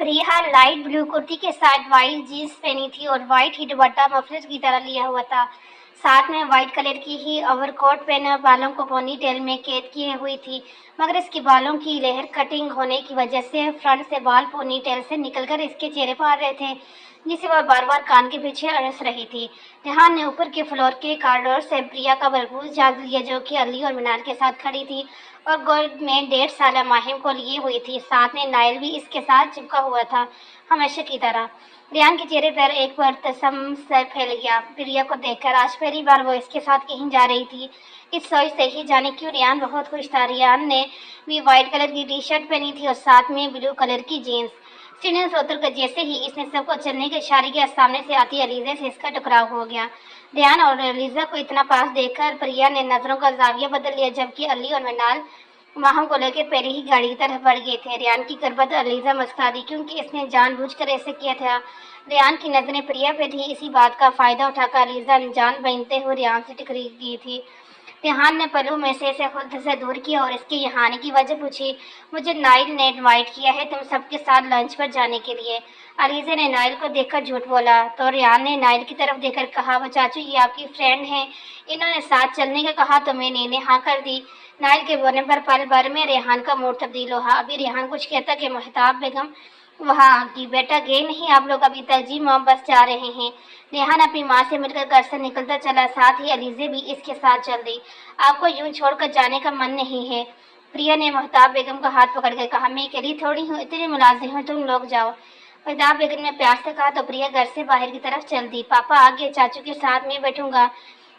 प्रिया light blue kurti के साथ white jeans पहनी थी और व्हाइट ही दुपट्टा मफलर की तरह लिया हुआ था। साथ में व्हाइट कलर की ही ओवरकोट पहना, बालों को पोनी टेल में कैद किए हुई थी, मगर इसके बालों की लेयर कटिंग होने की वजह से फ्रंट से बाल पोनी टेल से निकलकर इसके चेहरे पर आ रहे थे, जिसे वह बार बार कान के पीछे अड़स रही थी। रेहान ने ऊपर के फ्लोर के कॉरिडोर से प्रिया का भरपूर जाग लिया, जो कि अली और मिनाल के साथ खड़ी थी और गोद में 1.5 साल माहिम को लिए हुई थी। साथ में नाइल भी इसके साथ चिपका हुआ था, हमेशा की तरह। रेहान के चेहरे पर एक बार तसम से फैल गया प्रिया को देखकर। आज पहली बार वो इसके साथ कहीं जा रही थी। इस सोच से ही जाने क्यों रेहान बहुत खुश था। रेहान ने भी व्हाइट कलर की टी शर्ट पहनी थी और साथ में ब्लू कलर की जीन्स। सीढ़ियों से उतरकर जैसे ही इसने सबको चलने के इशारे किया, सामने से आती अलीजा से इसका टकराव हो गया। रेहान और अलीजा को इतना पास देखकर प्रिया ने नजरों का जाविया बदल लिया, जबकि अली और मिनाल माहम को लेकर पहले ही गाड़ी की तरफ बढ़ गए थे। रेहान की करबत अलीजा मुस्कुरा दी, क्योंकि इसने जानबूझकर ऐसे किया था। रेहान की नजरें प्रिया पे थी। इसी बात का फायदा उठाकर अलीजा अनजान बनते हुए रेहान से टकरी गई थी। रेहान ने पलू में से इसे खुद से दूर किया और इसके यहाँ आने की वजह पूछी। मुझे नाइल ने इनवाइट किया है तुम सबके साथ लंच पर जाने के लिए। अलीजा ने नाइल को देखकर झूठ बोला, तो रेहान ने नाइल की तरफ देखकर कहा, वो चाचू ये आपकी फ्रेंड है, इन्होंने साथ चलने का कहा तो मैंने हाँ कर दी। नाइल के बोलने पर पल भर में रेहान का मूड तब्दील हुआ। अभी रेहान कुछ कहता कि महताब बेगम वहाँ आ गई। बेटा गए नहीं आप लोग अभी तक? जी माँ बस जा रहे हैं। रेहान अपनी माँ से मिलकर घर से निकलता चला, साथ ही अलीजे भी इसके साथ चल दी। आपको यूं छोड़कर जाने का मन नहीं है? प्रिया ने महताब बेगम का हाथ पकड़ कर कहा, मैं अकेली थोड़ी हूँ, इतनी मुलाजिम हूँ, तुम लोग जाओ। महताब बेगम ने प्यार से कहा तो प्रिया घर से बाहर की तरफ चल दी। पापा आगे, चाचू के साथ मैं बैठूंगा।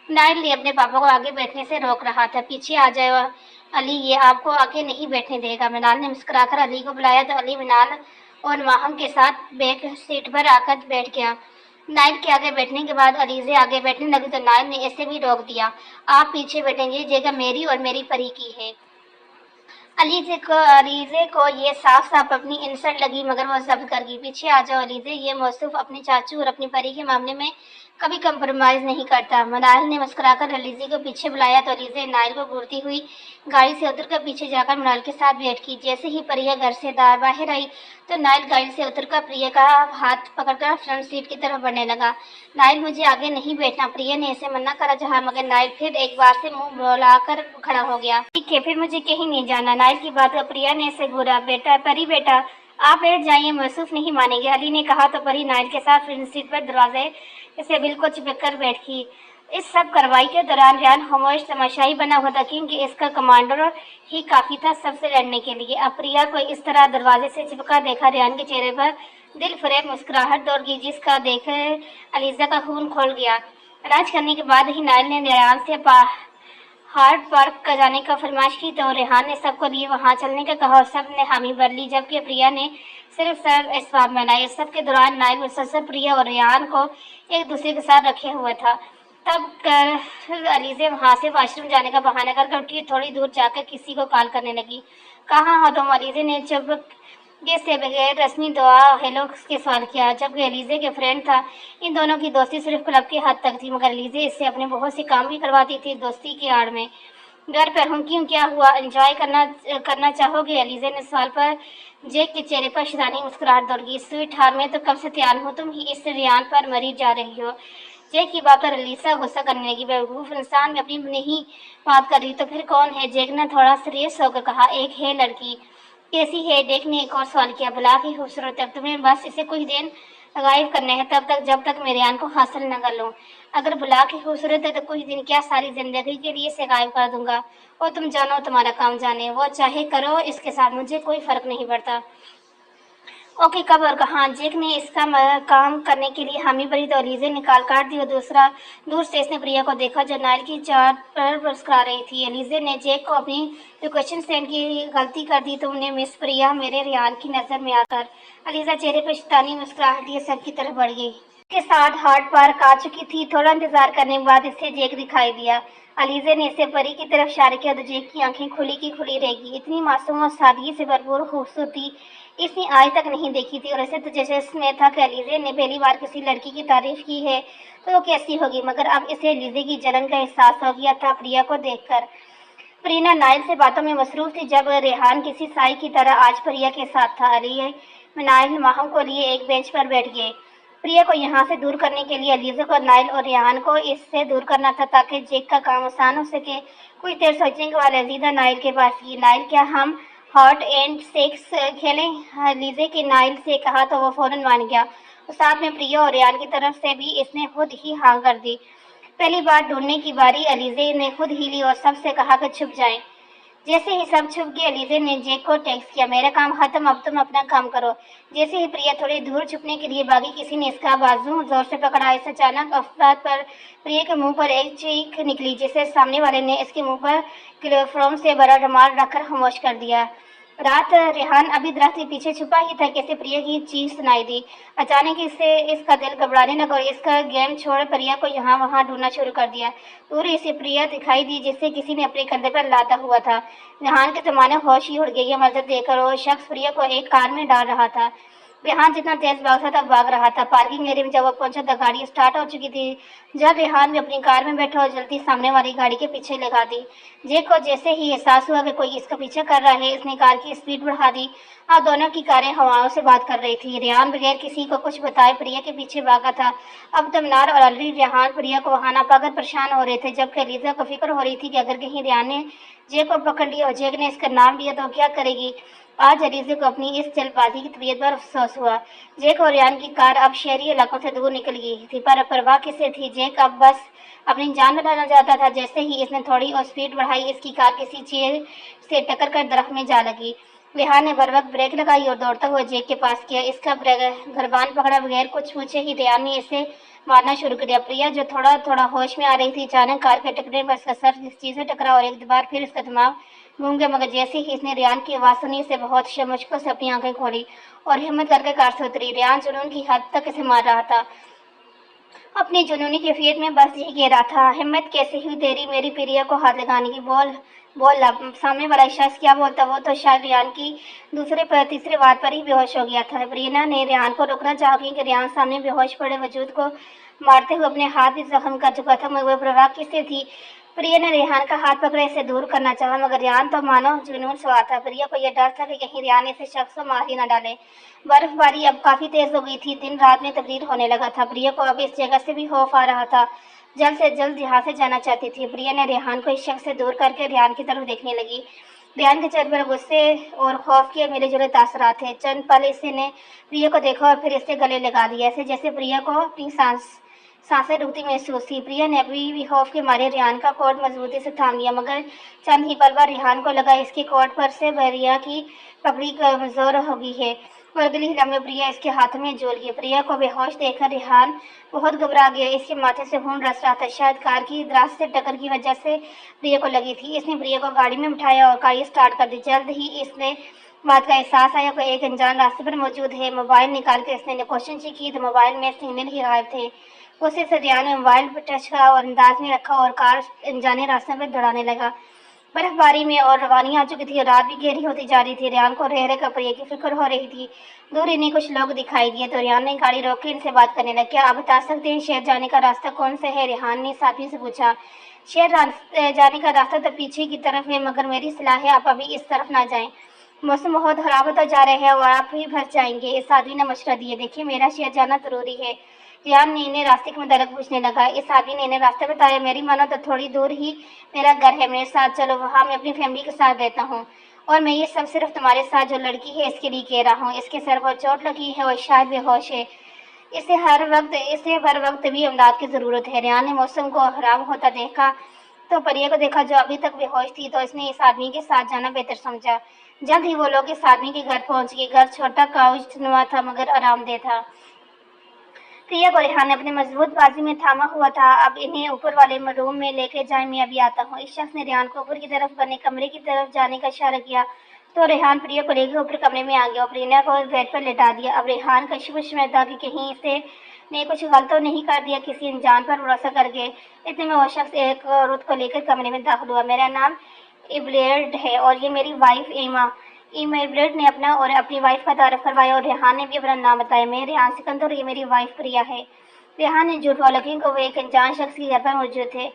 नाइल ने अपने पापा को आगे बैठने से रोक रहा था। पीछे आ जाओ अली, ये आपको आगे नहीं बैठने देगा। मिनाल ने मुस्कुराकर अली को बुलाया तो अली मिनाल और माहम के साथ बैक सीट पर आकर बैठ गया। नाइल के आगे बैठने के बाद अलीजे आगे बैठने लगी तो नाइल ने ऐसे भी रोक दिया। आप पीछे बैठेंगे, जगह मेरी और मेरी परी की है। अलीजे को ये साफ साफ अपनी इंसल्ट लगी, मगर वो जब्त कर गई। पीछे आ जाओ अलीजे, ये मौसूफ अपने चाचू और अपनी परी के मामले में कभी कंप्रोमाइज नहीं करता। मनाल ने मुस्कुराकर अलीजे को पीछे बुलाया तो अलीजे नाइल को घूरती हुई गाड़ी से उतरकर पीछे जाकर मनाल के साथ बैठ की। जैसे ही प्रिया घर से बाहर आई तो नाइल गाड़ी से उतरकर प्रिया का हाथ पकड़कर फ्रंट सीट की तरफ बढ़ने लगा। नाइल मुझे आगे नहीं बैठना। प्रिया ने ऐसे मना करा जहाँ, मगर नाइल फिर एक बार से मुंह बुलाकर खड़ा हो गया। ठीक है फिर मुझे कहीं नहीं जाना। नाइल की बात प्रिया ने ऐसे घूरा। बेटा परी बेटा आप बैठ जाइए, महसूस नहीं मानेंगे, अली ने कहा तो परी नाइल के साथ फ्रंट सीट पर दरवाजे से बिल्कुल चिपक कर बैठी। इस सब कार्रवाई के दौरान रेहान खामोश तमाशाई बना हुआ था, क्योंकि इसका कमांडर ही काफी था सबसे लड़ने के लिए। अब प्रिया को इस तरह दरवाजे से चिपका देखा रेहान के चेहरे पर दिल फरेब मुस्कुराहट दौड़ गई, जिसका देख अलीजा का खून खोल गया। इलाज करने के बाद ही नाइल ने रेहान से हार्ड पार्क का जाने का फरमाइश की तो रेहान ने सबको लिए वहां चलने का कहा और सब ने हामी भर ली, जबकि प्रिया ने सिर्फ सर इस्वाब बनाए। इस सब के दौरान नाइल मुसलसल प्रिया और रेहान को एक दूसरे के साथ रखे हुए था। तब कर अलीजे वहां से वॉशरूम जाने का बहाना कर उठी, थोड़ी दूर जाकर किसी को कॉल करने लगी। कहाँ हो तुम? अलीजे ने चुपके से बगैर रस्मी दुआ हेलो के सवाल किया, जबकि अलीजे के फ्रेंड था। इन दोनों की दोस्ती सिर्फ क्लब की हद तक थी, मगर अलीजे इससे अपने बहुत से काम भी करवाती थी दोस्ती की आड़ में। घर पर हूँ, क्यों क्या हुआ? एंजॉय करना चाहोगे? अलीजे ने सवाल पर जैक के चेहरे पर शरानी मुस्कुराहट दौड़ गई। स्वीट हार में तो कब से तैयार हूँ, तुम ही इस रेहान पर मरी जा रही हो। जैक की बात पर अलीसा गुस्सा करने लगी। बेवकूफ इंसान में अपनी नहीं बात कर रही तो फिर कौन है? जैक ने थोड़ा सीरियस होकर कहा, एक है लड़की। कैसी है? जैक ने एक और सवाल किया। बुला की खूबसूरत है, तुम्हें बस इसे कुछ दिन गायब करने हैं, तब तक जब तक मैं रेहान को हासिल न कर लूँ। अगर बुला की खूबसूरत है तो कुछ दिन क्या सारी जिंदगी के लिए इसे गायब कर दूंगा। और तुम जानो तुम्हारा काम जाने, वो चाहे करो इसके साथ, मुझे कोई फर्क नहीं पड़ता। ओके कब और कहाँ? जैक ने इसका काम करने के लिए हामी भरी तो अलीजे ने काल काट दी और दूर से इसने प्रिया को देखा जो नाइल की चाट पर मुस्कुरा रही थी। अलीजे ने जैक को अपनी लोकेशन सेंड की गलती कर दी तो उन्हें मिस प्रिया मेरे रेहान की नजर में आकर अलीजा चेहरे पर शैतानी मुस्कुराहट लिए सब की तरफ बढ़ गई। के साथ हार्ट पार्क आ चुकी थी। थोड़ा इंतजार करने के बाद इसे जैक दिखाई दिया। अलीजे ने इसे परी की तरफ इशारा किया तो जैक की आंखें खुली की खुली रह गई। इतनी मासूम और सादगी से भरपूर खूबसूरती इसने आज तक नहीं देखी थी। और ऐसे तो जैसे इसमें था कि अलीजे ने पहली बार किसी लड़की की तारीफ की है तो वो कैसी होगी, मगर अब इसे अलीजे की जलन का एहसास हो गया था प्रिया को देखकर। प्रिया नाइल से बातों में मसरूफ थी, जब रेहान किसी साई की तरह आज प्रिया के साथ था। نائل ماہم کو لیے ایک بینچ پر بیٹھ گئے۔ پریا کو یہاں سے دور کرنے کے لیے علیزہ کو، نائل اور ریحان کو اس سے دور کرنا تھا تاکہ جیک کا کام آسان ہو سکے۔ کچھ دیر سوچنے کے بعد علیزہ نائل کے پاس گئی۔ نائل، کیا ہم ہارٹ اینڈ سیکس کھیلیں؟ علیزہ کی نائل سے کہا تو وہ فوراً مان گیا، اور ساتھ میں پریا اور ریحان کی طرف سے بھی اس نے خود ہی ہاں کر دی۔ پہلی بار ڈھونڈنے کی باری علیزہ نے خود ہی لی اور سب سے کہا کہ چھپ جائیں۔ جیسے ہی سب چھپ گئے، علیزہ نے جیک کو ٹیکسٹ کیا، میرا کام ختم، اب تم اپنا کام کرو۔ جیسے ہی پریا تھوڑی دور چھپنے کے لیے بھاگی، کسی نے اس کا بازو زور سے پکڑا۔ اس اچانک افراد پر پریا کے منہ پر ایک چیخ نکلی، جسے سامنے والے نے اس کے منہ پر کلوروفارم سے بھرا رومال رکھ کر خاموش کر دیا۔ رات ریحان ابھی درخت کے پیچھے چھپا ہی تھا کہ اسے پریا کی چیخ سنائی دی۔ اچانک اس کا دل گھبرانے لگا اور اس کا گیم چھوڑ پریا کو یہاں وہاں ڈھونڈنا شروع کر دیا۔ دوری سے پریا دکھائی دی، جسے کسی نے اپنے کندھے پر لادا ہوا تھا۔ ریحان کے زمانے ہوش ہی اڑ گئی۔ یہ منظر دیکھ کر وہ شخص پریا کو ایک کار میں ڈال رہا تھا۔ ریحان جتنا تیز بھاگ سکتا تھا بھاگ رہا تھا۔ پارکنگ ایریا میں جب وہ پہنچا تو گاڑی سٹارٹ ہو چکی تھی۔ جب ریحان بھی اپنی کار میں بیٹھا اور جلدی سامنے والی گاڑی کے پیچھے لگا دی۔ جیک کو جیسے ہی احساس ہوا کہ کوئی اس کا پیچھا کر رہا ہے، اس نے کار کی سپیڈ بڑھا دی۔ اب دونوں کی کاریں ہواؤں سے بات کر رہی تھی۔ ریحان بغیر کسی کو کچھ بتائے پریا کے پیچھے بھاگا تھا۔ اب دمنار اور الری ریحان پریا کو وہاں نہ پا کر پریشان ہو رہے تھے، جبکہ علیزہ کو فکر ہو رہی تھی کہ اگر کہیں ریحان نے جیک کو پکڑ لیا اور جیک نے اس کا نام لیا تو کیا کرے گی۔ آج علیزہ کو اپنی اس جلد بازی کی طبیعت پر افسوس ہوا۔ جیک اور ریحان کی کار اب شہری علاقوں سے دور نکل گئی تھی، پر پرواہ کسے تھی؟ جیک اب بس اپنی جان بچانا چاہتا تھا۔ جیسے ہی اس نے تھوڑی اور سپیڈ بڑھائی، اس کی کار کسی چیز سے ٹکر کر درخت میں جا لگی۔ ریحان نے بر وقت بریک لگائی اور دوڑتا ہوا جیک کے پاس کیا۔ اس کا گربان پکڑا بغیر کچھ پوچھے ہی ریحان نے اسے مارنا شروع کر دیا۔ پریا جو تھوڑا تھوڑا ہوش میں آ رہی تھی، اچانک کار کے ٹکرے پر اس کا سر کسی چیز سے ٹکرا اور ایک بار پھر اس کا دماغ گھوم گیا، مگر جیسے ہی اس نے ریحان کی آواز سنی، اسے بہت مشکل سے اپنی آنکھیں کھولی اور ہمت کر کے کار سے اتری۔ ریحان جنون کی حد تک اسے مار رہا تھا۔ اپنی جنونی کیفیت میں بس یہی کہہ رہا تھا، ہمت کیسے ہوئی تیری میری پریا کو ہاتھ لگانے کی؟ بول اب۔ سامنے والا شخص کیا بولتا؟ وہ تو شاید ریحان کی تیسری بات پر ہی بے ہوش ہو گیا تھا۔ پریا نے ریحان کو روکنا چاہا، کیونکہ ریحان سامنے بے ہوش پڑے وجود کو مارتے ہوئے اپنے ہاتھ بھی زخم کر چکا تھا، مگر وہ پرواہ کس سے تھی؟ پریا نے ریحان کا ہاتھ پکڑے اسے دور کرنا چاہا، مگر ریحان تو مانو جنون سوار تھا۔ پریا کو یہ ڈر تھا کہ کہیں ریحان اسے شخص کو مار ہی نہ ڈالے۔ برف باری اب کافی تیز ہو گئی تھی، دن رات میں تبدیل ہونے لگا تھا۔ پریا کو اب اس جگہ سے بھی خوف آ رہا تھا، جلد سے جلد یہاں سے جانا چاہتی تھی۔ پریا نے ریحان کو اس شخص سے دور کر کے ریحان کی طرف دیکھنے لگی۔ ریحان کے چہرے پر غصے اور خوف کے ملے جلے تاثرات تھے۔ چند پل اس نے پریا کو دیکھا اور پھر اس سے گلے لگا دیا، ایسے جیسے پریا کو اپنی سانسیں رکتی محسوس تھی۔ پریا نے ابھی بھی خوف کے مارے ریحان کا کوٹ مضبوطی سے تھام لیا، مگر چند ہی پل بعد ریحان کو لگا اس کے کوٹ پر سے پریا کی پگڑی کمزور ہو گئی ہے اور اگلی ہی لمحے پریا اس کے ہاتھوں میں جھول گئی۔ پریا کو بے ہوش دیکھ کر ریحان بہت گھبرا گیا۔ اس کے ماتھے سے خون رس رہا تھا، شاید کار کی دراز سے ٹکر کی وجہ سے پریا کو لگی تھی۔ اس نے پریا کو گاڑی میں بٹھایا اور گاڑی سٹارٹ کر دی۔ جلد ہی اس نے بات کا احساس آیا کہ ایک انجان راستے پر موجود ہے۔ موبائل نکال کر اس نے کوشش کی تو موبائل میں سگنل ہی غائب تھے۔ غصے سے ریحان نے موبائل پر ٹچ کا اور انداز میں رکھا اور کار انجانے راستے پر دوڑانے لگا۔ برف باری میں اور روانی آ چکی تھی اور رات بھی گہری ہوتی جا رہی تھی۔ ریحان کو رہ رہ کر پریا کی فکر ہو رہی تھی۔ دور انہیں کچھ لوگ دکھائی دیے تو ریحان نے گاڑی روک کے ان سے بات کرنے لگا۔ کیا آپ بتا سکتے ہیں شہر جانے کا راستہ کون سا ہے؟ ریحان نے ساتھی سے پوچھا۔ شہر جانے کا راستہ تو پیچھے کی طرف ہے، مگر میری صلاح ہے آپ ابھی اس طرف نہ جائیں، موسم بہت خراب ہوتا جا رہا ہے اور آپ بھی پھنس جائیں گے۔ اس آدمی نے مشورہ دیا۔ دیکھیے میرا شہر جانا ضروری ہے۔ ریحان نے انہیں راستے کے متعلق پوچھنے لگا۔ اس آدمی نے انہیں راستہ بتایا۔ میری مانو تو تھوڑی دور ہی میرا گھر ہے، میرے ساتھ چلو، وہاں میں اپنی فیملی کے ساتھ رہتا ہوں، اور میں یہ سب صرف تمہارے ساتھ جو لڑکی ہے اس کے لیے کہہ رہا ہوں۔ اس کے سر پر چوٹ لگی ہے اور شاید بے ہوش ہے، اسے ہر وقت بھی امداد کی ضرورت ہے۔ ریحان نے موسم کو خراب ہوتا دیکھا تو پریا کو دیکھا جو ابھی تک بے ہوش تھی، تو اس نے اس آدمی کے ساتھ جانا بہتر سمجھا۔ جلد ہی وہ لوگ اس آدمی کے گھر پہنچ گئے۔ گھر چھوٹا کاؤچ نما تھا مگر آرام دہ تھا۔ پریا کو ریحان نے اپنے مضبوط بازو میں تھاما ہوا تھا۔ اب انہیں اوپر والے روم میں لے کے جائیں، میں ابھی آتا ہوں۔ اس شخص نے ریحان کو اوپر کی طرف بنے کمرے کی طرف جانے کا اشارہ کیا تو ریحان پریا کو لے کے اوپر کمرے میں آ گیا اور پریا کو بیڈ پر لٹا دیا۔ اب ریحان کشمکش میں تھا کہ کہیں اسے نے کچھ غلط تو نہیں کر دیا، کسی انجان پر بھروسہ کر کے۔ اتنے میں وہ شخص ایک عورت کو لے کر کمرے میں داخل ہوا۔ میرا نام ایبلیڈ ہے اور یہ میری وائف ایما۔ ایبلیڈ نے اپنا اور اپنی وائف کا تعارف کروایا اور ریحان نے بھی اپنا نام بتایا۔ میں ریحان سکندر، یہ میری وائف پریا ہے۔ ریحان نے جھوٹ بولا کیونکہ وہ ایک انجان شخص کے گھر پر موجود تھے۔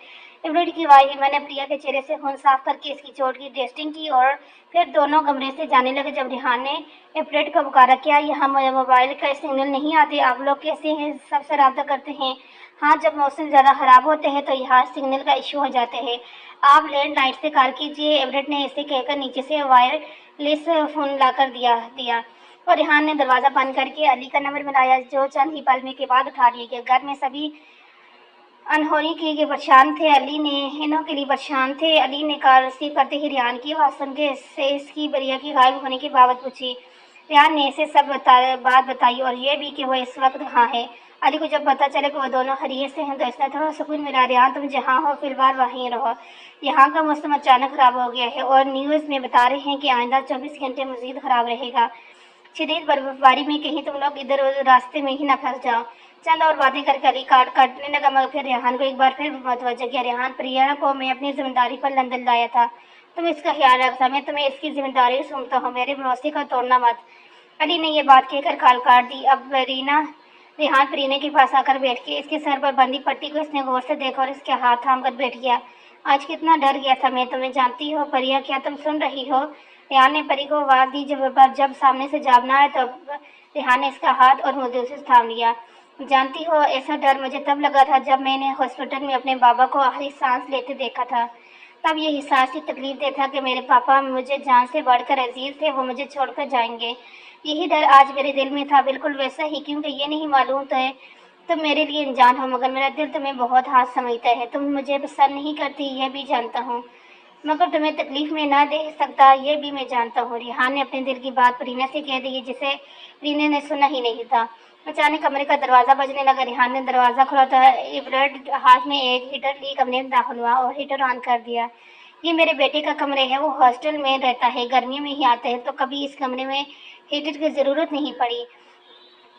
एवरेट की वाही मैंने प्रिया के चेहरे से खून साफ करके इसकी चोट की टेस्टिंग की और फिर दोनों कमरे से जाने लगे। जब रिहान ने एवरेट को पुकारा, क्या यहाँ मोबाइल का सिग्नल नहीं आते? आप लोग कैसे हैं, सबसे रब्ता करते हैं? हाँ, जब मौसम ज़्यादा ख़राब होते हैं तो यहाँ सिग्नल का इशू हो जाते हैं। आप लैंडलाइन से कॉल कीजिए। एवरेट ने इसे कहकर नीचे से वायरलेस फ़ोन लाकर दिया और रिहान ने दरवाज़ा बंद करके अली का नंबर मिलाया, जो चंद ही पल में के बाद उठा लिया गया। घर में सभी अनहोनी के लिए परेशान थे। अली ने हिनों के लिए परेशान थे। अली ने कॉल रिसीव करते ही रिहान की आवाज़ सुन के से इसकी बरिया की गायब होने की बाबत पूछी। रिहान ने इसे सब बात बताई और ये भी कि वो इस वक्त कहाँ है। अली को जब पता चले कि वो दोनों खैरियत से हैं तो इसने थोड़ा सुकून मिला। रिहान, तुम जहाँ हो फिलहाल वहीं रहो। यहाँ का मौसम अचानक खराब हो गया है और न्यूज़ में बता रहे हैं कि आइंदा 24 घंटे मजीद खराब रहेगा। शदीद बर्फबारी में कहीं तुम लोग इधर उधर रास्ते में ही न फंस जाओ। चंद और बातें करके अली काटने लगा, मगर फिर रेहान को एक बार फिर मुतवज्जो किया। रेहान, प्रिया को मैं अपनी जिम्मेदारी पर लंदन लाया था, तुम इसका ख्याल रखना। मैं तुम्हें इसकी जिम्मेदारी सौंपता हूँ, मेरे भरोसे का तोड़ना मत। अली ने यह बात कहकर कॉल काट दी। अब रेहान प्रीने के पास आकर बैठ के इसके सर पर बंधी पट्टी को इसने गौर से देखा और इसके हाथ थाम कर बैठ गया। आज कितना डर गया था मैं तुम्हें, जानती हो परिया? क्या तुम सुन रही हो? रेहान ने परी को आवाज़ दी। जब सामने से जागना है तब रेहान ने इसका हाथ और मुझे से थाम लिया। जानती हो, ऐसा डर मुझे तब लगा था जब मैंने हॉस्पिटल में अपने बाबा को आखिरी सांस लेते देखा था। तब ये एहसास ही तकलीफ दे था कि मेरे पापा मुझे जान से बढ़कर अजीज थे, वो मुझे छोड़कर जाएंगे। यही डर आज मेरे दिल में था, बिल्कुल वैसा ही, क्योंकि ये नहीं मालूम तो है तुम मेरे लिए अनजान हो, मगर मेरा दिल तुम्हें बहुत हाथ समझता है। तुम मुझे पसंद नहीं करती, यह भी जानता हूँ, मगर तुम्हें तकलीफ में ना दे सकता, ये भी मैं जानता हूँ। रिहान ने अपने दिल की बात रीना से कह दी, जिसे रीना ने सुना ही नहीं था। अचानक कमरे का दरवाज़ा बजने लगा। रिहान ने दरवाज़ा खोला तो इवरेट हाथ में एक हीटर लिए कमरे में दाखिल हुआ और हीटर ऑन कर दिया। ये मेरे बेटे का कमरे है, वो हॉस्टल में रहता है, गर्मियों में ही आता है, तो कभी इस कमरे में हीटर की ज़रूरत नहीं पड़ी।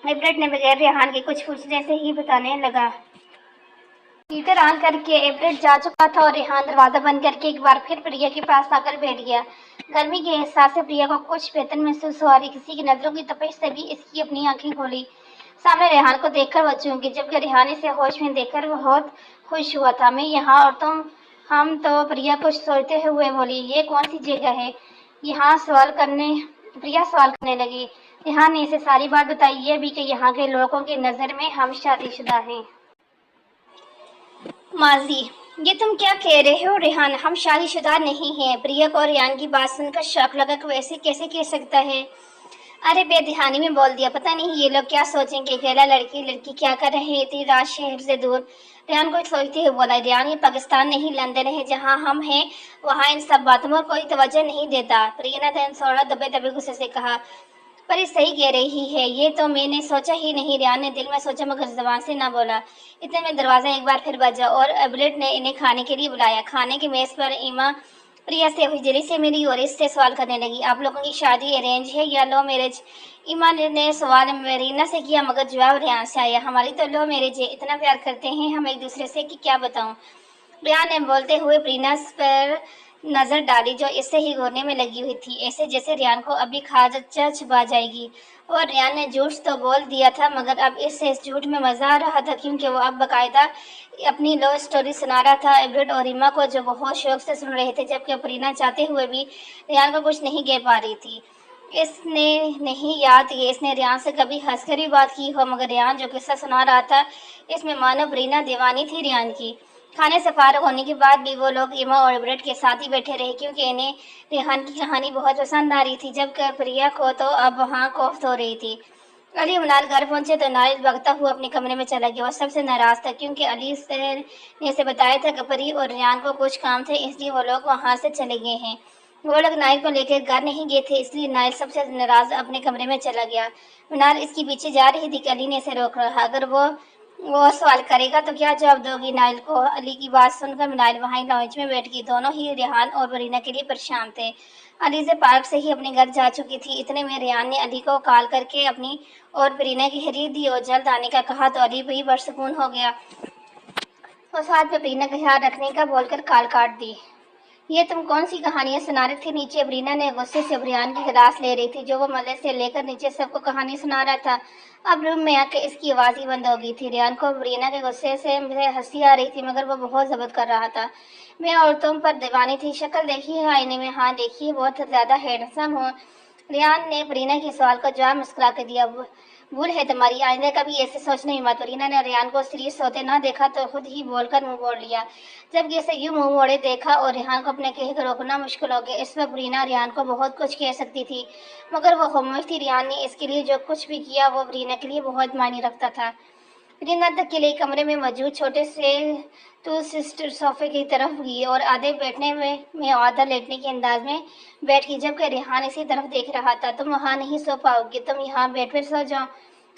इवरेट ने बगैर रिहान के कुछ पूछने से ही बताने लगा। हीटर ऑन करके एवरेट जा चुका था और रेहान दरवाज़ा बंद करके एक बार फिर प्रिया के पास आकर बैठ गया। गर्मी के एहसास से प्रिया को कुछ बेहतर महसूस हुआ। किसी की नज़रों की तपिश से भी इसकी अपनी आंखें खोली। सामने रेहान को देखकर वो चौंकी, जबकि रेहान इसे होश में देखकर बहुत खुश हुआ था। मैं यहाँ और तुम, हम तो, प्रिया कुछ सोचते हुए बोली, ये कौन सी जगह है? प्रिया सवाल करने लगी। रेहान ने इसे सारी बात बताई, ये भी कि यहाँ के लोगों की नज़र में हम शादीशुदा हैं। माजी, ये तुम क्या कह रहे हो रेहान? हम शादीशुदा नहीं हैं। प्रिया को रेहान की बात सुनकर शौक लगा कि वैसे कैसे कह सकता है। अरे बेध्यानी में बोल दिया, पता नहीं ये लोग क्या सोचेंगे। अकेला लड़की क्या कर रहे हैं इतनी रात शहर से दूर? रेहान को सोचते हुए बोला, रेहान ये पाकिस्तान नहीं लंदन है, जहाँ हम हैं वहाँ इन सब बातों में कोई तवज्जो नहीं देता। प्रिया ने थोड़ा दबे दबे गुस्से से कहा। पर ये सही कह रही है, ये तो मैंने सोचा ही नहीं। रेहान ने दिल में सोचा मगर जबान से ना बोला। इतने में दरवाज़ा एक बार फिर बजा और एबलेट ने इन्हें खाने के लिए बुलाया। खाने की मेज़ पर ईमा प्रिया से हुजरी से मिली और इससे सवाल करने लगी, आप लोगों की शादी अरेंज है या लो मैरिज? ईमा ने सवाल मरीना से किया मगर जवाब रेहान से आया, हमारी तो लो मैरिज है, इतना प्यार करते हैं हम एक दूसरे से कि क्या बताऊं। रेहान ने बोलते हुए प्रीना पर नजर डाली, जो इससे ही घूरने में लगी हुई थी, ऐसे जैसे रेहान को अभी खाजा छुपा जाएगी। और रेहान ने झूठ तो बोल दिया था, मगर अब इससे इस झूठ में मजा आ रहा था, क्योंकि वो अब बाकायदा अपनी लव स्टोरी सुना रहा था एवरेट और रीमा को, जो बहुत शौक से सुन रहे थे, जबकि प्रीना चाहते हुए भी रेहान को कुछ नहीं कह पा रही थी। इसने नहीं याद कि इसने रेहान से कभी हंसकर भी बात की हो, मगर रेहान जो किस्सा सुना रहा था इसमें मानो प्रीना दीवानी थी रेहान की। खाने से फारग होने के बाद भी वो लोग ईमा और एवरेट के साथ ही बैठे रहे, क्योंकि इन्हें रेहान की कहानी बहुत पसंद आ रही थी, जबकि प्रिया को तो अब वहाँ कोफ्त हो रही थी। अली मनाल घर पहुंचे तो नाइल भागता हुआ अपने कमरे में चला गया। वो सबसे नाराज था, क्योंकि अली ने इसे बताया था कि परी और रेहान को कुछ काम थे, इसलिए वो लोग वहाँ से चले गए हैं। वो लोग नाइल को लेकर घर नहीं गए थे, इसलिए नाइल सबसे नाराज अपने कमरे में चला गया। मनाल इसके पीछे जा रही थी कि अली ने इसे रोक रहा। अगर वो सवाल करेगा तो क्या जवाब दोगी नाइल को? अली की बात सुनकर नाइल वहीं लॉन्च में बैठ गई। दोनों ही रेहान और वरीना के लिए परेशान थे। अली से पार्क से ही अपने घर जा चुकी थी। इतने में रेहान ने अली को कॉल करके अपनी और वरीना की खरीद दी और जल्द आने का कहा, तो अली भी बरसकून हो गया। वो साथ में वरीना का ख्याल रखने का बोलकर कॉल काट दी। یہ تم کون سی کہانیاں سنا رہی تھی؟ نیچے ابرینا نے غصے سے ریان کی گلاس لے رہی تھی جو وہ مزے سے لے کر نیچے سب کو کہانی سنا رہا تھا۔ اب روم میں آ کے اس کی آواز ہی بند ہو گئی تھی۔ ریان کو ابرینا کے غصے سے ہنسی آ رہی تھی مگر وہ بہت ضبط کر رہا تھا۔ میں عورتوں پر دیوانی تھی، شکل دیکھی ہے آئینے میں؟ ہاں دیکھی ہے، بہت زیادہ ہینڈسم ہوں۔ ریان نے ابرینا کے سوال کا جواب مسکرا کے دیا۔ بھول ہے تمہاری، آئندہ کبھی ایسے سوچنا ہی مت۔ رینا نے ریان کو سیریس ہوتے نہ دیکھا تو خود ہی بول کر منہ موڑ لیا۔ جب یہ اسے یوں منہ موڑے دیکھا اور ریحان کو اپنے کہے کو روکنا مشکل ہو گیا۔ اس وقت رینا ریحان کو بہت کچھ کہہ سکتی تھی مگر وہ خاموش تھی۔ ریحان نے اس کے لیے جو کچھ بھی کیا وہ رینا کے لیے بہت معنی رکھتا تھا۔ رینا تک کے لیے کمرے میں موجود چھوٹے سے ٹو سسٹر صوفے کی طرف گئی اور آدھے بیٹھنے میں آدھا لیٹنے کے انداز میں بیٹھ گئی، جبکہ ریحان اسی طرف دیکھ رہا تھا۔ تم وہاں نہیں سو پاؤ گی، تم یہاں بیڈ پر سو جاؤ،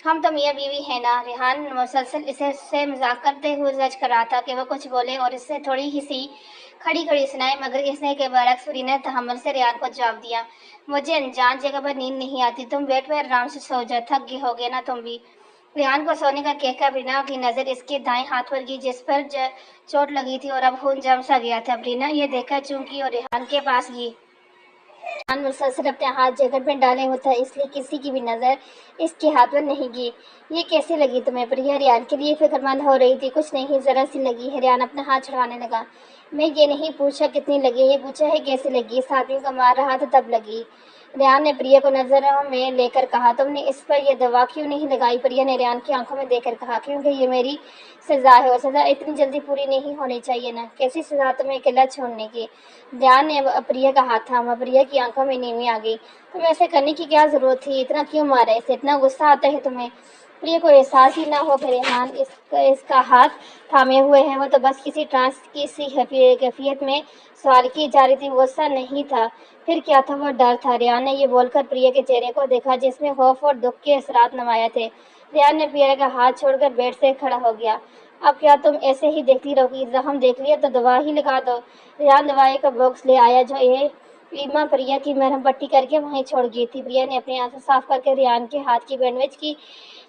ہم تو میاں بیوی ہیں نا۔ ریحان مسلسل اسے سے مذاق کرتے ہوئے زج کر رہا تھا کہ وہ کچھ بولے اور اس سے تھوڑی ہی سی کھڑی سنائے، مگر اس نے کے برعکس رینا نے تحمل سے ریحان کو جواب دیا، مجھے انجان جگہ پر نیند نہیں آتی، تم بیڈ پر آرام سے سو جاؤ، تھک گئے ہوگے نا تم بھی۔ ریحان کو سونے کا کہہ کر رینا کی نظر اس کے دائیں ہاتھ پر گئی جس پر چوٹ لگی تھی اور اب خون جم سا گیا تھا۔ رینا یہ دیکھ کر چونکی اور ریحان کے پاس گئی۔ ریحان مسلسل اپنے ہاتھ جیکٹ میں ڈالے ہوئے تھا، اس لیے کسی کی بھی نظر اس کے ہاتھ پر نہیں گئی۔ یہ کیسی لگی تمہیں؟ پریا ریحان کے لیے فکر مند ہو رہی تھی۔ کچھ نہیں، ذرا سی لگی ہے۔ ریحان اپنا ہاتھ چھڑوانے لگا۔ میں یہ نہیں پوچھا کتنی لگی، یہ پوچھا ہے کیسی لگی، اس آدمی کو مار رہا تھا تب لگی۔ ریحان نے پریا کو نظروں میں لے کر کہا، تم نے اس پر یہ دوا کیوں نہیں لگائی؟ پریا نے ریحان کی آنکھوں میں دیکھ کر کہا، کیونکہ یہ میری سزا ہے اور سزا اتنی جلدی پوری نہیں ہونی چاہیے نا۔ کیسی سزا تمہیں اکیلا چھوڑنے کی؟ ریحان نے پریا کا ہاتھ تھاما۔ پریا کی آنکھوں میں نیمی آ گئی۔ تمہیں ایسے کرنے کی کیا ضرورت تھی؟ اتنا کیوں مارا اسے؟ اتنا غصہ آتا ہے تمہیں؟ پریا کو احساس ہی نہ ہو کہ ریحان اس کا ہاتھ تھامے ہوئے ہیں، وہ تو بس کسی ٹرانس کی سی کیفیت میں سوال کی جا رہی تھی۔ غصہ نہیں تھا، پھر کیا تھا؟ وہ ڈر تھا۔ ریحان نے یہ بول کر پریا کے چہرے کو دیکھا جس میں خوف اور دکھ کے اثرات نمایاں تھے۔ ریحان نے پریا کا ہاتھ چھوڑ کر بیڈ سے کھڑا ہو گیا۔ اب کیا تم ایسے ہی دیکھتی رہو گی؟ زخم دیکھ لیا تو دوا ہی لگا دو۔ ریحان دوائی کا باکس لے آیا جو ایما پریا کی مرہم پٹی کر کے وہیں چھوڑ گئی تھی۔ پریا نے اپنی آنکھیں صاف کر کے ریحان کے ہاتھ کی بینڈیج کی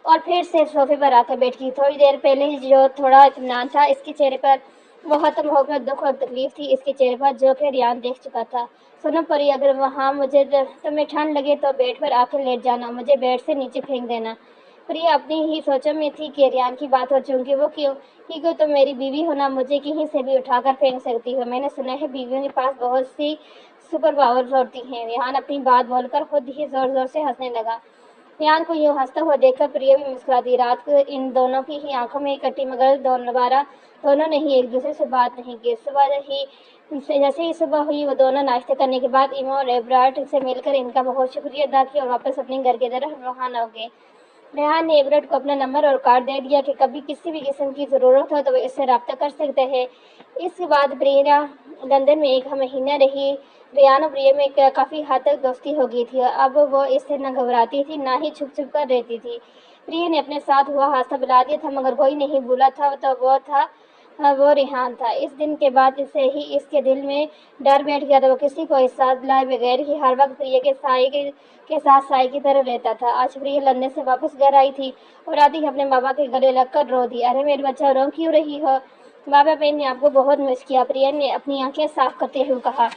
اور پھر سے صوفے پر آ کر بیٹھ گئی۔ تھوڑی دیر پہلے جو تھوڑا اطمینان تھا اس کے چہرے پر وہ ختم ہو کر دکھ اور تکلیف تھی اس کے چہرے پر جو کہ ریحان دیکھ چکا تھا۔ سنو پری، اگر وہاں تمہیں ٹھنڈ لگے تو بیڈ پر آ کر لیٹ جانا، مجھے بیڈ سے نیچے پھینک دینا۔ پریا اپنی ہی سوچوں میں تھی کہ ریحان کی بات ہو چونکہ وہ کیوں ہی کو تم میری بیوی ہونا، مجھے کہیں سے بھی اٹھا کر پھینک سکتی ہو۔ میں نے سنا ہے بیویوں کے پاس بہت سی سپر پاورز ہوتی ہیں۔ ریحان اپنی بات بول کر خود ہی زور زور سے ہنسنے لگا۔ ریحان کو یوں ہنستا ہوا دیکھ کر پریا بھی مسکرا دی۔ رات کو ان دونوں کی ہی آنکھوں میں کٹی مگر دوبارہ دونوں نے ہی ایک دوسرے سے بات نہیں کی۔ جیسے ہی صبح ہوئی وہ دونوں ناشتے کرنے کے بعد ایما اور ایبرارڈ سے مل کر ان کا بہت شکریہ ادا کیا اور واپس اپنے گھر کی طرف روانہ ہو گئے۔ ریحان نے ایبرارڈ کو اپنا نمبر اور کارڈ دے دیا کہ کبھی کسی بھی قسم کی ضرورت ہو تو وہ اس سے رابطہ کر سکتے ہیں۔ اس کے بعد پریا لندن میں ایک مہینہ رہی۔ ریحان اور پریا میں کافی حد تک دوستی ہو گئی تھی۔ اب وہ اس سے نہ گھبراتی تھی نہ ہی چھپ چھپ کر رہتی تھی۔ پریا نے اپنے ساتھ ہوا حادثہ بلا دیا تھا مگر کوئی نہیں بھولا تھا تو وہ ریحان تھا۔ اس دن کے بعد سے ہی اس کے دل میں ڈر بیٹھ گیا تھا۔ وہ کسی کو احساس دلائے بغیر ہی ہر وقت پریا کے ساتھ سائے کی طرح رہتا تھا۔ آج پریا لندن سے واپس گھر آئی تھی اور آتی ہی اپنے بابا کے گلے لگ کر رو دی۔ ارے میرے بچہ، رو کیوں رہی ہو؟ بابا، میں نے آپ کو بہت مس کیا، پریا نے اپنی آنکھیں صاف کرتے ہوئے کہا۔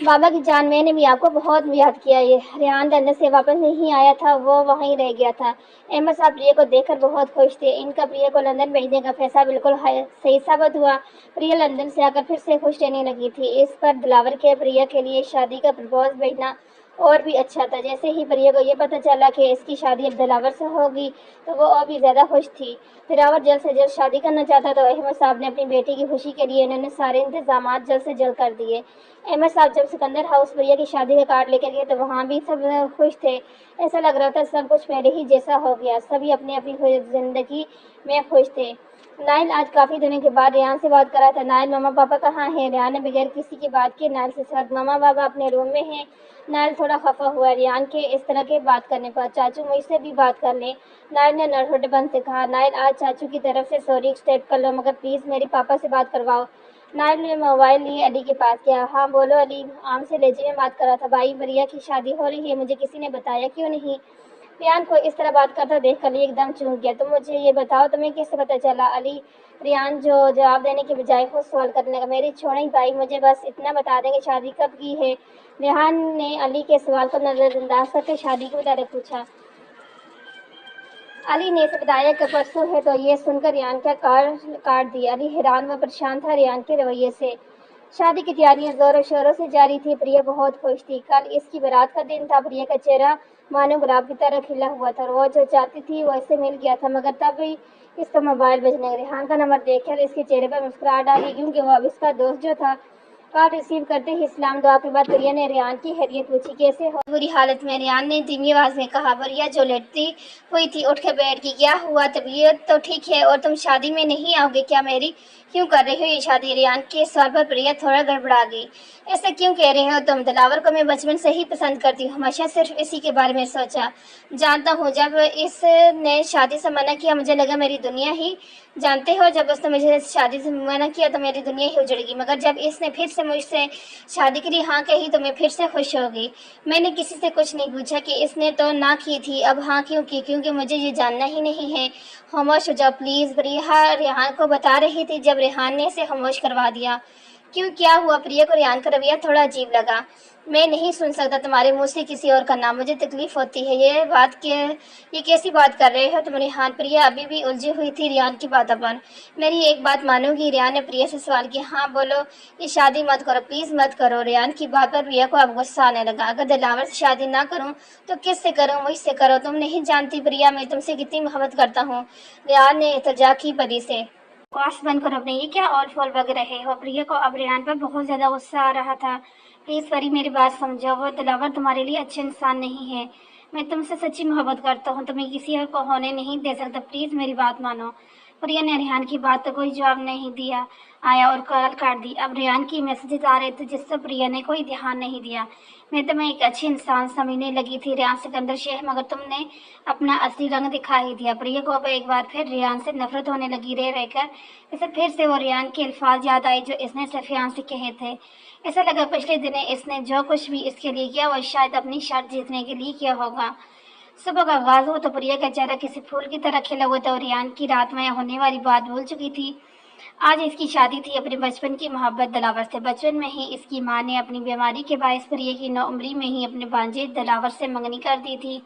بابا کی جان، میں نے بھی آپ کو بہت یاد کیا۔ ریحان لندن سے واپس نہیں آیا تھا، وہ وہیں رہ گیا تھا۔ احمد صاحب پریا کو دیکھ کر بہت خوش تھے۔ ان کا پریا کو لندن بھیجنے کا فیصلہ بالکل صحیح ثابت ہوا۔ پریا لندن سے آ کر پھر سے خوش رہنے لگی تھی۔ اس پر دلاور کے پریا کے لیے شادی کا پرپوز بھیجنا اور بھی اچھا تھا۔ جیسے ہی پریا کو یہ پتہ چلا کہ اس کی شادی اب دلاور سے ہوگی تو وہ اور بھی زیادہ خوش تھی۔ دلاور جلد سے جلد شادی کرنا چاہتا تو احمد صاحب نے اپنی بیٹی کی خوشی کے لیے انہوں نے سارے انتظامات جلد سے جلد کر دیے۔ احمد صاحب جب سکندر ہاؤس پریا کی شادی کا کارڈ لے کر گئے تو وہاں بھی سب خوش تھے۔ ایسا لگ رہا تھا سب کچھ پہلے ہی جیسا ہو گیا، سبھی اپنی اپنی زندگی میں خوش تھے۔ نائل آج کافی دنوں کے بعد ریحان سے بات کر رہا تھا۔ نائل، ماما پاپا کہاں ہیں؟ ریحان نے بغیر کسی کی بات کے نائل سے سوال۔ ماما پاپا اپنے روم میں ہیں۔ نائل تھوڑا خفا ہوا ریحان کے اس طرح کے بات کرنے پر۔ چاچو مجھ سے بھی بات کر لیں، نائل نے نرہٹے پن سے کہا۔ نائل، آج چاچو کی طرف سے سوری ایکسپٹ کر لو مگر پلیز میرے پاپا سے بات کرواؤ۔ نائل نے موبائل لیے علی کے پاس کیا۔ ہاں بولو علی، عام سے لہجے میں بات کر رہا تھا۔ بھائی، پریا کی شادی ہو رہی ہے، مجھے کسی نے بتایا کیوں نہیں؟ ریان کو اس طرح بات کرتا دیکھ کر علی ایک دم چونک گیا۔ تم مجھے یہ بتاؤ تمہیں کیسے پتہ چلا؟ علی ریان جو جواب دینے کے بجائے خود سوال کرنے لگا۔ میری چھوڑیں بھائی، مجھے بس اتنا بتا دیں کہ شادی کب کی ہے؟ ریحان نے علی کے سوال کو نظر انداز کر کے شادی کے متعلق پوچھا۔ علی نے اسے بتایا کہ پرسوں ہے۔ تو یہ سن کر ریان کا کاٹ دیا۔ علی حیران و پریشان تھا ریان کے رویے سے۔ شادی کی تیاریاں زور و شوروں سے جاری تھی۔ پریا بہت خوش تھی۔ کل اس کی بارات کا دن تھا۔ پریا کا چہرہ مانو گلاب کی طرح کھلا ہوا تھا۔ وہ جو چاہتی تھی وہ اسے مل گیا تھا، مگر تب بھی اس کا موبائل بجنے لگا۔ ریحان کا نمبر دیکھ کر اس کے چہرے پر مسکراہٹ آ گئی، کیونکہ وہ اب اس کا دوست جو تھا۔ کارڈ ریسیو کرتے ہی اسلام دعا کے بعد پریا نے ریان کی خیریت پوچھی۔ کیسے ہو؟ بری حالت میں، ریان نے دھیمی آواز میں کہا۔ پریا جو لیٹتی ہوئی تھی اٹھ کے بیٹھ گئی۔ کیا ہوا؟ طبیعت تو ٹھیک ہے، اور تم شادی میں نہیں آؤ گے کیا؟ میری کیوں کر رہے ہو یہ شادی؟ ریان کے سوال پر پریا تھوڑا گڑبڑا گئی۔ ایسا کیوں کہہ رہے ہو تم؟ دلاور کو میں بچپن سے ہی پسند کرتی ہوں، ہمیشہ صرف اسی کے بارے میں سوچا۔ جانتا ہوں جب اس نے شادی سے منع کیا مجھے لگا میری دنیا ہی، جانتے ہو جب اس نے مجھے شادی سے منع کیا تو میری دنیا ہی اجڑ گئی، مگر جب اس نے پھر سے مجھ سے شادی کے لیے ہاں کہی تو میں پھر سے خوش ہو گئی۔ میں نے کسی سے کچھ نہیں پوچھا کہ اس نے تو نہ کی تھی، اب ہاں کیوں کی؟ کیونکہ مجھے یہ جاننا ہی نہیں ہے۔ خاموش ہو جاؤ پلیز، پریا ریحان کو بتا رہی تھی جب ریحان نے اسے خاموش کروا دیا۔ کیوں، کیا ہوا؟ پریا کو ریحان کا رویہ تھوڑا عجیب لگا۔ میں نہیں سن سکتا تمہارے منہ سے کسی اور کا نام، مجھے تکلیف ہوتی ہے۔ یہ کیسی بات کر رہے ہو تم ریحان؟ پریا ابھی بھی الجھی ہوئی تھی ریحان کی باتوں پر۔ میری ایک بات مانو گی؟ ریحان نے پریا سے سوال کیا۔ ہاں بولو۔ یہ شادی مت کرو پلیز، مت کرو۔ ریحان کی بات پر پریا کو اب غصہ آنے لگا۔ اگر دلاور سے شادی نہ کروں تو کس سے کروں؟ مجھ سے کرو۔ تم نہیں جانتی پریا میں تم سے کتنی محبت کرتا ہوں۔ ریحان نے التجا کی پری سے۔ بکواس بند کرو اپنے، یہ کیا اول فول بگ رہے ہو؟ پریا کو اب ریحان پر بہت زیادہ غصہ آ رہا تھا۔ پلیز پری میری بات سمجھو، وہ دلاور تمہارے لیے اچھا انسان نہیں ہے۔ میں تم سے سچی محبت کرتا ہوں، تمہیں کسی اور کو ہونے نہیں دے سکتا، پلیز میری بات مانو۔ پریا نے ریحان کی بات کا کوئی جواب نہیں دیا آیا اور کال کاٹ دی۔ اب ریحان کی میسیجز آ رہے تھے جس پر پریا نے کوئی دھیان نہیں دیا۔ میں تمہیں ایک اچھی انسان سمجھنے لگی تھی ریحان سکندر شیخ، مگر تم نے اپنا اصلی رنگ دکھا ہی دیا۔ پریا کو اب ایک بار پھر ریحان سے نفرت ہونے لگی۔ رہ کر اسے پھر سے وہ ریحان کے الفاظ یاد آئے جو اس نے سفیان سے کہے تھے۔ ایسا لگا پچھلے دنوں اس نے جو کچھ بھی اس کے لیے کیا وہ شاید اپنی شرط جیتنے کے لیے کیا ہوگا۔ صبح کا آغاز ہوا تو پریا کا چہرہ کسی پھول کی طرح کھلا ہوا تھا اور ریحان کی رات میں ہونے والی بات بھول چکی تھی۔ آج اس کی شادی تھی اپنے بچپن کی محبت دلاور سے۔ بچپن میں ہی اس کی ماں نے اپنی بیماری کے باعث پریا کی نوعمری میں ہی اپنے بھانجے دلاور سے منگنی کر دی تھی۔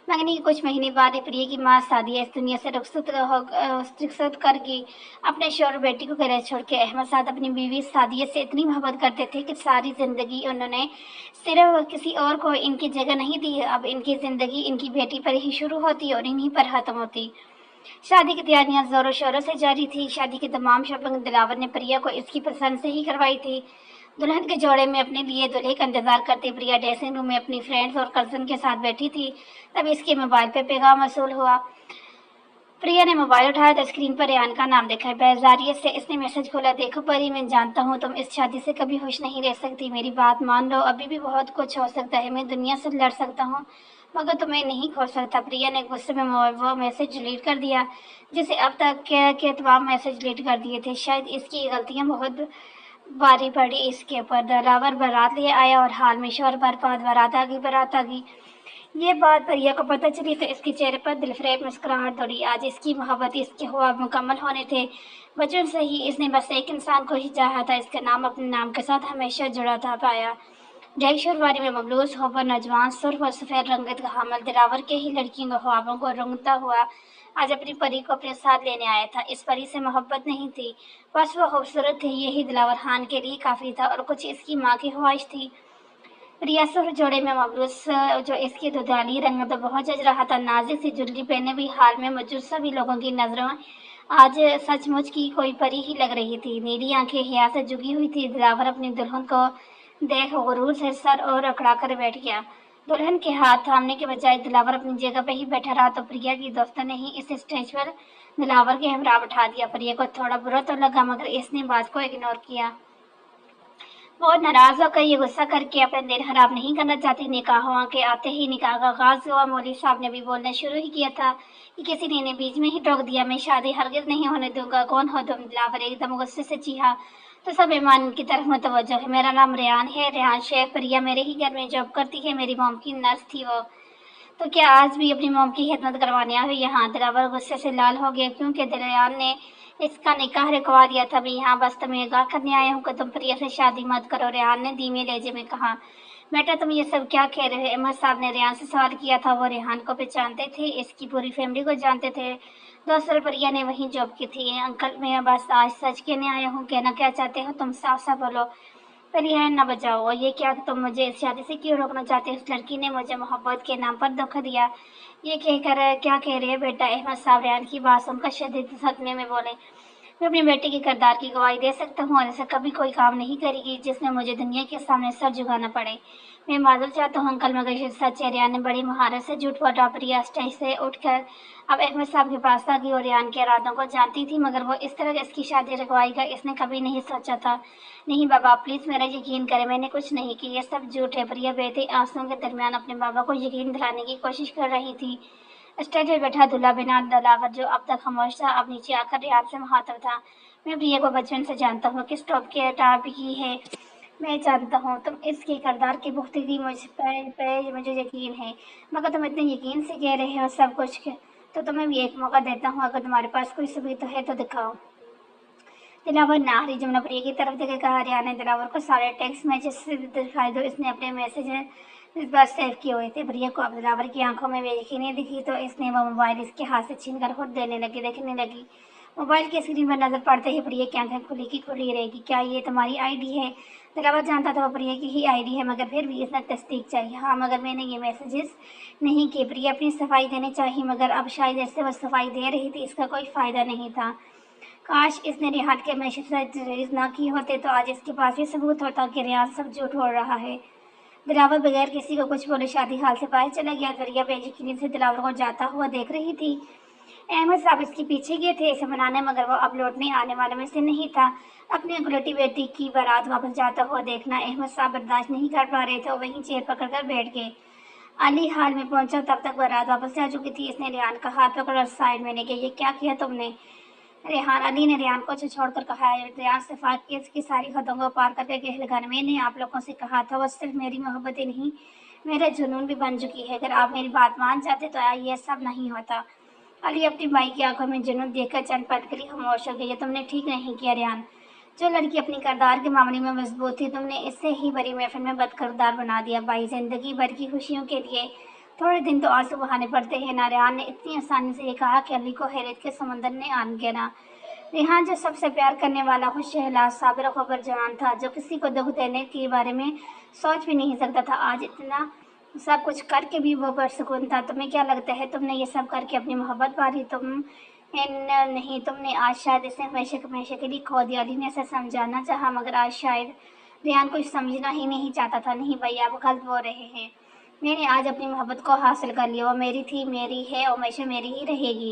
منگنی کے کچھ مہینے بعد ہی پریا کی ماں سعدیہ اس دنیا سے رخصت کر گئی۔ اپنے شوہر اور بیٹی کو گھر چھوڑ کے احمد سعد اپنی بیوی سعدیہ سے اتنی محبت کرتے تھے کہ ساری زندگی انہوں نے صرف کسی اور کو ان کی جگہ نہیں دی۔ اب ان کی زندگی ان کی بیٹی پر ہی شروع ہوتی اور انہی پر ختم ہوتی۔ شادی کی تیاریاں زور و شوروں سے جاری تھی۔ شادی کی تمام شاپنگ دلاور نے پریا کو اس کی پسند سے ہی کروائی تھی۔ دلہن کے جوڑے میں اپنے لیے دلہے کا انتظار کرتے پریا ڈریسنگ روم میں اپنی فرینڈز اور کزن کے ساتھ بیٹھی تھی، تب اس کے موبائل پہ پیغام موصول ہوا۔ پریا نے موبائل اٹھایا تو اسکرین پر ریحان کا نام دیکھا۔ بیزاریت سے اس نے میسج کھولا۔ دیکھو پری، میں جانتا ہوں تم اس شادی سے کبھی خوش نہیں رہ سکتی، میری بات مان لو، ابھی بھی بہت کچھ ہو سکتا ہے، میں دنیا سے لڑ سکتا ہوں مگر تمہیں نہیں کھو سکتا۔ پریا نے غصے میں وہ میسج ڈیلیٹ کر دیا جسے اب تک کے تمام میسج ڈیلیٹ کر دیے تھے۔ شاید اس کی غلطیاں بہت باری پڑی اس کے اوپر۔ دلاور بارات لے آیا اور حال میں شوہر برباد، بارات آ گئی۔ یہ بات پریا کو پتہ چلی تو اس کے چہرے پر دلفریب مسکراہٹ دوڑی۔ آج اس کی محبت، اس کے خواب مکمل ہونے تھے۔ بچپن سے ہی اس نے بس ایک انسان کو ہی چاہا تھا، اس کا نام اپنے نام کے ساتھ ہمیشہ جڑا تھا پایا۔ ڈھائی شورواری میں ملبوس ہو کر نوجوان سرخ اور سفید رنگت کا حامل دلاور کے ہی لڑکیوں کے خوابوں کو رنگتا ہوا آج اپنی پری کو اپنے ساتھ لینے آیا تھا۔ اس پری سے محبت نہیں تھی، بس وہ خوبصورت تھی، یہی دلاور خان کے لیے کافی تھا، اور کچھ اس کی ماں کی خواہش تھی۔ پریا سرخ جوڑے میں ملبوس جو اس کی دودھالی رنگ میں تو بہت جچ رہا تھا، نازک سی جویلری پہنے بھی حال میں موجود سبھی لوگوں کی نظروں آج سچ مچ کی کوئی پری ہی لگ رہی تھی۔ نیلی آنکھیں حیا سے جگی ہوئی تھی۔ دلاور اپنی دلہن کو دیکھ غرور سے سر اور اکڑا کر بیٹھ گیا۔ دلہن کے ہاتھ تھامنے کے بجائے دلاور اپنی جگہ پہ ہی بیٹھا رہا تو پریا کی دوستوں نے ہی اس اسٹیج پر دلاور کے ہمراہ بٹھا دیا۔ پریا کو تھوڑا برا تو لگا مگر اس نے بات کو اگنور کیا۔ بہت ناراض ہو کر یہ غصہ کر کے اپنے دل خراب نہیں کرنا چاہتی۔ نکاح ہوا کے آتے ہی نکاح کا آغاز ہوا۔ مولوی صاحب نے بھی بولنا شروع ہی کیا تھا کہ کسی نے بیچ میں ہی ٹوک دیا، میں شادی ہرگز نہیں ہونے دوں گا۔ کون ہو تم؟ دلاور ایک دم غصے سے چیخا تو سب ایمان کی طرف متوجہ ہے۔ میرا نام ریحان ہے، ریحان شیخ، پریا میرے ہی گھر میں جاب کرتی ہے، میری موم کی نرس تھی وہ۔ तो क्या आज भी अपनी मोम की खिदमत करवाने आए हो यहाँ? दिलावर गुस्से से लाल हो गया क्योंकि दिलयान ने इसका निकाह रुकवा दिया था। मैं यहाँ बस तुम्हें आगाह करने आया हूँ कि तुम प्रिया से शादी मत करो, रेहान ने धीमे लहजे में कहा। बेटा तुम ये सब क्या कह रहे हो? अहमद साहब ने रेहान से सवाल किया था। वो रेहान को पहचानते थे, इसकी पूरी फैमिली को जानते थे। 2 साल प्रिया ने वहीं जॉब की थी। अंकल मैं बस आज सच कहने आया हूँ। कहना क्या चाहते हो तुम? साफ साफ बोलो। पर यह न बचाओ। और ये क्या तुम मुझे इस शादी से क्यों रोकना चाहते हो? उस लड़की ने मुझे मोहब्बत के नाम पर धोखा दिया। ये कहकर क्या कह रहे हैं बेटा? अहमद साहब रेहान की बात सुनकर शदीद सदमे में बोले। मैं अपने बेटे के किरदार की गवाही दे सकता हूँ और ऐसा कभी कोई काम नहीं करेगी जिसमें मुझे दुनिया के सामने सर झुकाना पड़े। मैं माजूर चाहता हूँ अंकल, मगर ये सच है। रेहान ने बड़ी महारत से झूठ बोला। प्रिया स्टेज से उठकर अब अहमद साहब के पास आ गई और रेहान के इरादों को जानती थी, मगर वो इस तरह इसकी शादी रखवाएगा इसने कभी नहीं सोचा था। नहीं बाबा प्लीज मेरा यकीन करें, मैंने कुछ नहीं किया, ये सब झूठ है। प्रिया बेटे आंसुओं के दरमियान अपने बाबा को यकीन दिलाने की कोशिश कर रही थी। स्टेज पर बैठा दूल्हा बिना दलावर जो अब तक खामोश था अब नीचे आकर रेहान से मुखातब था। मैं प्रिया को बचपन से जानता हूँ, किस टॉप के टाप की है मैं जानता हूँ। तुम इसके किरदार की पुख्तगी मुझ पे मुझे यकीन है, मगर तुम इतने यकीन से कह रहे हो सब कुछ तो तुम्हें भी एक मौका देता हूँ। अगर तुम्हारे पास कोई सबूत है तो दिखाओ। दिलावर नाहरी जमुना प्रिया की तरफ देकर कहा। रेहान ने दिलावर को सारे टेक्स्ट मैसेज दिखाई दो। इसने अपने मैसेज इस बार सेव किए हुए थे। प्रिया को अब दिलावर की आंखों में बेयकीनी दिखी तो इसने वो मोबाइल इसके हाथ से छीनकर खुद देखने लगी। मोबाइल की स्क्रीन पर नजर पड़ते ही प्रिया की आंखें खुली की खुली रहेगी। क्या ये तुम्हारी आईडी है? दिलावर जानता था वो प्रिया की ही आईडी है, मगर फिर भी इसने तस्दीक चाहिए। हाँ मगर मैंने ये मैसेजेस नहीं किए। प्रिया अपनी सफाई देनी चाहिए, मगर अब शायद इससे वो सफाई दे रही थी इसका कोई फायदा नहीं था। काश इसने रेहान के मैसेज रिलीज ना किए होते तो आज इसके पास भी सबूत होता कि रेहान सब झूठ हो रहा है। दिलावर बगैर किसी को कुछ बोले शादी हाल से बाहर चला गया। दरिया बेयकीनी से दिलावर को जाता हुआ देख रही थी। अहमद साहब इसके पीछे गए थे इसे मनाने, मगर वो अब लौटने आने वाले में से नहीं था। अपनी गुलटी बेटी की बारात वापस जाता हुआ देखना अहमद साहब बर्दाश्त नहीं कर पा रहे थे और वहीं चेयर पकड़कर बैठ गए। अली हाल में पहुंचा तब तक बारात वापस जा चुकी थी। इसने रेहान का हाथ पकड़ साइड में लेके ये क्या किया तुमने? रेहान अली ने रेहान को छोड़कर कहा। रेहान से फाकिज की सारी हदों को पार करके कह लगा। मैंने आप लोगों से कहा था वो सिर्फ मेरी मोहब्बत ही नहीं मेरा जुनून भी बन चुकी है। अगर आप मेरी बात मान जाते तो ये सब नहीं होता। अली अपनी माई की आंखों में जुनून देखकर चंद पल के लिए खामोश हो गई। तुमने ठीक नहीं किया रेहान। जो लड़की अपनी किरदार के मामले में मजबूत थी तुमने इससे ही बड़ी महफिल में बदकिरदार बना दिया। भाई जिंदगी भर की खुशियों के लिए थोड़े दिन तो आंसू बहाने पड़ते हैं ना। रेहान ने इतनी आसानी से ये कहा कि अली को हैरत के समंदर ने आन गिरा। रेहान जो सबसे प्यार करने वाला खुश शहलाज साबिर खबर जवान था, जो किसी को दुख देने के बारे में सोच भी नहीं सकता था, आज इतना सब कुछ करके भी वो पुरसुकून था। तुम्हें क्या लगता है तुमने ये सब करके अपनी मोहब्बत पारी? नहीं, तुमने आज शायद इसे हमेशा के लिए खो दिया। अली ने ऐसा समझाना चाहा, मगर आज शायद रेहान कुछ समझना ही नहीं चाहता था। नहीं भैया आप गलत बोल रहे हैं। मैंने आज अपनी मोहब्बत को हासिल कर लिया। वो मेरी थी, मेरी है और हमेशा मेरी ही रहेगी।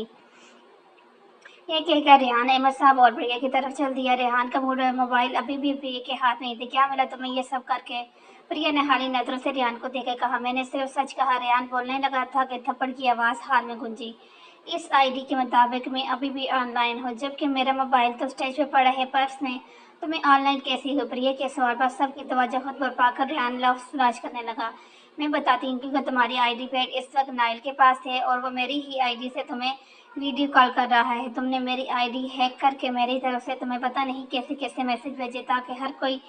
ये कहकर रेहान अहमद साहब और प्रिया की तरफ चल दिया। रेहान का मोबाइल अभी भी प्रिया के हाथ में थे। क्या मिला तुम्हें ये सब करके? प्रिया ने हाली नजरों से रेहान को देखकर कहा। मैंने सिर्फ सच कहा। रेहान बोलने लगा था कि थप्पड़ की आवाज़ हाल में गूंजी। इस आईडी के मुताबिक मैं अभी भी ऑनलाइन हूँ, जबकि मेरा मोबाइल तो स्टेज पे पड़ा है पर्स में। तुम्हें ऑनलाइन कैसी हो? प्रिया के सवाल पर सबकी तवज्जो खुद पर पाकर रेहान लफ्ज़ करने लगा। मैं बताती हूँ क्योंकि तुम्हारी आईडी पैड इस वक्त नाइल के पास है और वो मेरी ही आईडी से तुम्हें वीडियो कॉल कर रहा है। तुमने मेरी आईडी हैक करके मेरी तरफ से तुम्हें पता नहीं कैसे कैसे मैसेज भेजे ताकि हर कोई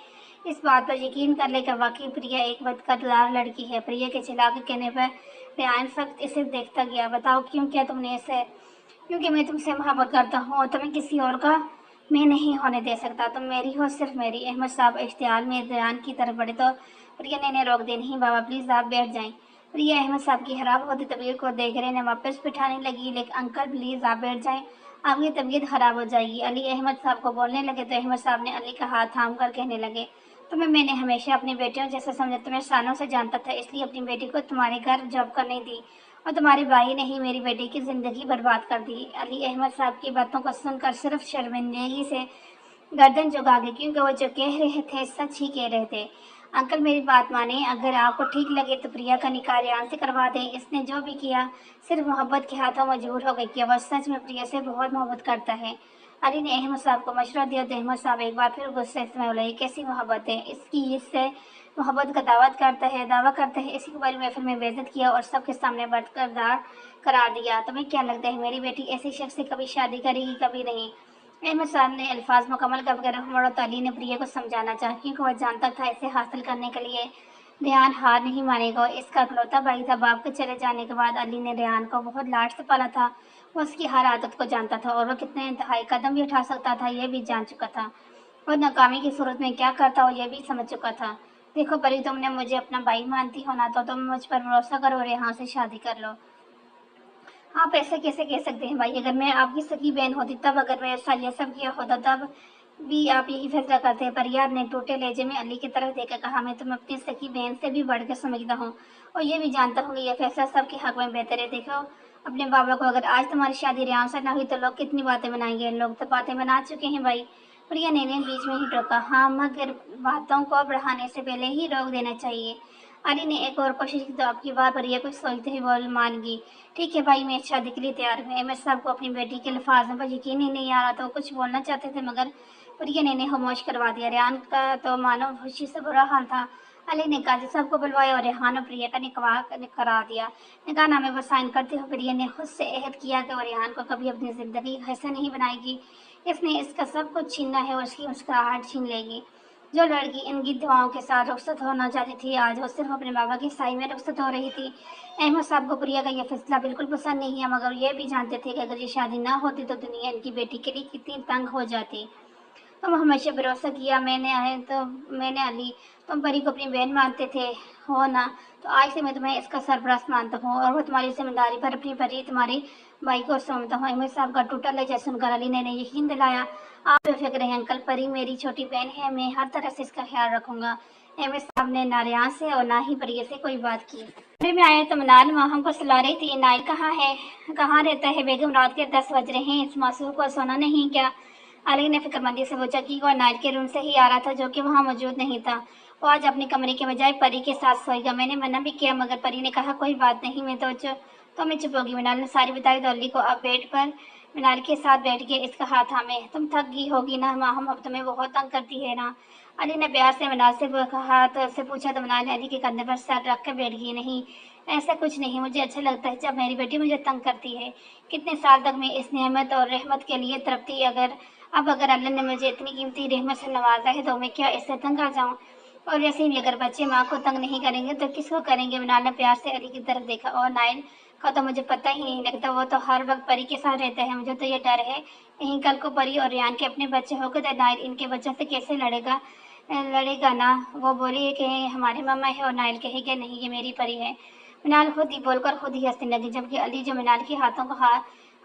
इस बात पर यकीन कर ले कि वाकई प्रिया एक बदकिरदार लड़की है। प्रिया के चिल्ला के कहने पर रेहान फक्त इसे देखता गया। बताओ क्यों किया तुमने इसे? क्योंकि मैं तुमसे मोहब्बत करता हूँ और तुम्हें किसी और का मैं नहीं होने दे सकता। तुम मेरी हो, सिर्फ मेरी। अहमद साहब इश्तियाल में रेहान की तरफ बढ़े तो प्रिया ने इन्हें रोक दिया। नहीं बाबा प्लीज़ आप बैठ जाएं। प्रिया अहमद साहब की खराब होती तबीयत को देख रहे ने वापस बिठाने लगी। लेकिन अंकल प्लीज़ आप बैठ जाएं, आपकी तबीयत खराब हो जाएगी। अली अहमद साहब को बोलने लगे तो अहमद साहब ने अली का हाथ थाम कर कहने लगे। तुम्हें मैंने हमेशा अपनी बेटियों जैसा समझा। तुम्हें सालों से जानता था, इसलिए अपनी बेटी को तुम्हारे घर जॉब करने दी और तुम्हारे भाई ने ही मेरी बेटी की ज़िंदगी बर्बाद कर दी। अली अहमद साहब की बातों को सुनकर सिर्फ शर्मिंदगी से गर्दन झुका गई, क्योंकि वो जो कह रहे थे सच ही कह रहे थे। अंकल मेरी बात माने, अगर आपको ठीक लगे तो प्रिया का निकाह रेहान से करवा दें। इसने जो भी किया सिर्फ मोहब्बत के हाथों मजबूर हो गई कि वह सच में प्रिया से बहुत मोहब्बत करता है। अली ने अहमद साहब को मशवरा दिया तो अहमद साहब एक बार फिर गुस्से में बोले कैसी मोहब्बत है इसकी? इससे محبت کا دعویٰ کرتا ہے اسی کو بڑی محفل میں بےعزت کیا اور سب کے سامنے برقرار قرار دیا۔ تمہیں کیا لگتا ہے میری بیٹی ایسے شخص سے کبھی شادی کرے گی؟ کبھی نہیں۔ احمد صاحب نے الفاظ مکمل کر عمر تو علی نے پریا کو سمجھانا چاہا، کیونکہ وہ جانتا تھا اسے حاصل کرنے کے لیے ریحان ہار نہیں مانے گا۔ اس کا اکلوتا بھائی تھا۔ باپ کے چلے جانے کے بعد علی نے ریحان کو بہت لاڈ سے پالا تھا۔ وہ اس کی ہر عادت کو جانتا تھا اور وہ کتنے انتہائی قدم بھی اٹھا سکتا تھا یہ بھی جان چکا تھا۔ اور ناکامی کی صورت میں کیا کرتا ہو یہ بھی سمجھ چکا تھا۔ دیکھو پری، تم نے مجھے اپنا بھائی مانتی ہو نا، تو تم مجھ پر بھروسہ کرو اور ریحان سے شادی کر لو۔ آپ ایسا کیسے کہہ سکتے ہیں بھائی؟ اگر میں آپ کی سکی بہن ہوتی تب، اگر میں ایسا یہ سب کیا ہوتا تب بھی آپ یہی فیصلہ کرتے۔ پریار نے ٹوٹے لہجے میں علی کی طرف دیکھ کر کہا، میں تمہیں اپنی سکی بہن سے بھی بڑھ کر سمجھتا ہوں اور یہ بھی جانتا ہوں کہ یہ فیصلہ سب کے حق میں بہتر ہے۔ دیکھو اپنے بابا کو، اگر آج تمہاری شادی ریحان سے نہ ہوئی تو لوگ کتنی باتیں بنائیں گے۔ لوگ تو باتیں بنا چکے ہیں بھائی۔ پریا نے بیچ میں ہی ٹوکا، ہاں مگر باتوں کو بڑھانے سے پہلے ہی روک دینا چاہیے۔ علی نے ایک اور کوشش کی تو اب کی بار پریا کچھ سوچتے ہی بول مان گئی، ٹھیک ہے بھائی، میں شادی کے لیے تیار ہوں۔ احمد صاحب کو اپنی بیٹی کے الفاظوں پر یقین ہی نہیں آ رہا تھا۔ وہ کچھ بولنا چاہتے تھے مگر پریا نے انہیں خاموش کروا دیا۔ ریحان کا تو مانو خوشی سے برا حال تھا۔ علی نے قاضی صاحب کو بلوایا اور ریحان اور پریا کا نکاح کرا دیا۔ نکاح نامے پر سائن کرتے ہوئے پریا نے خود سے عہد کیا کہ وہ ریحان کو کبھی اپنی زندگی کا حصہ نہیں بنائے گی۔ اس نے اس کا سب کچھ چھیننا ہے اور اس کی مسکراہٹ چھین لے گی۔ جو لڑکی ان کی دعاؤں کے ساتھ رخصت ہونا چاہتی تھی، آج وہ صرف اپنے بابا کی سائے میں رخصت ہو رہی تھی۔ احمد صاحب کو پریا کا یہ فیصلہ بالکل پسند نہیں ہے، مگر یہ بھی جانتے تھے کہ اگر یہ شادی نہ ہوتی تو دنیا ان کی بیٹی کے لیے کتنی تنگ ہو جاتی۔ تم ہمیشہ بھروسہ کیا میں نے علی، تم پری کو اپنی بہن مانتے تھے ہو نا، تو آج سے میں تمہیں اس کا سرپرست مانتا ہوں اور وہ تمہاری ذمہ داری پر اپنی پری تمہارے بھائی کو سونپتا ہوں۔ احمد صاحب کا ٹوٹا لہجہ سن کر علی نے یقین دلایا، آپ بے فکر رہیں انکل، پری میری چھوٹی بہن ہے، میں ہر طرح سے اس کا خیال رکھوں گا۔ احمد صاحب نے نہ ریحان سے اور نہ ہی پری سے کوئی بات کی۔ کمرے میں آئے تو منال ماں ہم کو سلا رہی تھی، نائل کہاں رہتا ہے بیگم؟ رات کے 10 بج رہے ہیں، اس معصوم کو سونا نہیں کیا؟ علی نے فکر مندی سے پوچھا، کہ وہ نائل کے روم سے ہی آ رہا تھا جو کہ وہاں موجود نہیں تھا۔ وہ آج اپنے کمرے کے بجائے پری کے ساتھ سوئے گا۔ میں نے منع بھی کیا مگر پری نے کہا کوئی بات نہیں، میں چپ ہوگی۔ منال نے ساری بتائی تو علی کو اب بیڈ پر منال کے ساتھ بیٹھ کے اس کا ہاتھ تھامے، تم تھک گئی ہوگی نا ماہم، اب تمہیں بہت تنگ کرتی ہے نا؟ علی نے پیار سے منال سے پوچھا تو منال نے علی کے کندھے پر سر رکھ کر بیٹھ گئی، نہیں ایسا کچھ نہیں، مجھے اچھا لگتا ہے جب میری بیٹی مجھے تنگ کرتی ہے۔ کتنے سال تک میں اس نعمت اور رحمت کے لیے تڑپتی، اگر اللہ نے مجھے اتنی قیمتی رحمت سے نوازا ہے تو میں کیا اس سے تنگ آ جاؤں؟ اور ویسے بھی اگر بچے ماں کو تنگ نہیں کریں گے تو کس کو کریں گے؟ منال نے پیار سے علی کی طرف دیکھا، اور نائل کا تو مجھے پتہ ہی نہیں لگتا، وہ تو ہر وقت پری کے ساتھ رہتا ہے۔ مجھے تو یہ ڈر ہے کہیں کل کو پری اور ریحان کے اپنے بچے ہو گئے تو نائل ان کے بچوں سے کیسے لڑے گا نا؟ وہ بولی کہ ہماری ماما ہے اور نائل کہے کہ نہیں یہ میری پری ہے۔ منال خود ہی بول کر خود ہی ہنسنے لگی، جبکہ علی جو منال کے ہاتھوں کو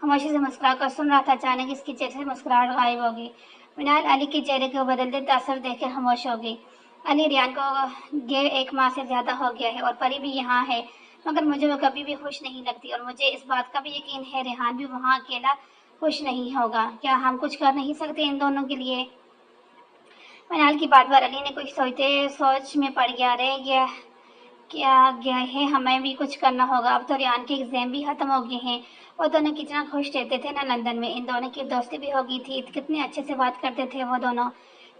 خاموشی سے مسکرا کر سن رہا تھا، اچانک اس کے چہرے سے مسکراہٹ غائب ہو گئی۔ منال علی کے چہرے کو بدلتے تاثر دیکھ کر خاموش ہو گئی۔ علی، ریحان کو گئے 1 ماہ سے زیادہ ہو گیا ہے اور پری بھی یہاں ہے، مگر مجھے وہ کبھی بھی خوش نہیں لگتی اور مجھے اس بات کا بھی یقین ہے ریحان بھی وہاں اکیلا خوش نہیں ہوگا۔ کیا ہم کچھ کر نہیں سکتے ان دونوں کے لیے؟ منال کی بات پر علی نے کچھ سوچ میں پڑ گیا، ہے ہمیں بھی کچھ کرنا ہوگا۔ اب تو ریحان کے ایگزام بھی ختم ہو گئے ہیں، وہ دونوں کتنا خوش رہتے تھے نا لندن میں، ان دونوں کی دوستی بھی ہو گئی تھی، کتنے اچھے سے بات کرتے تھے وہ دونوں۔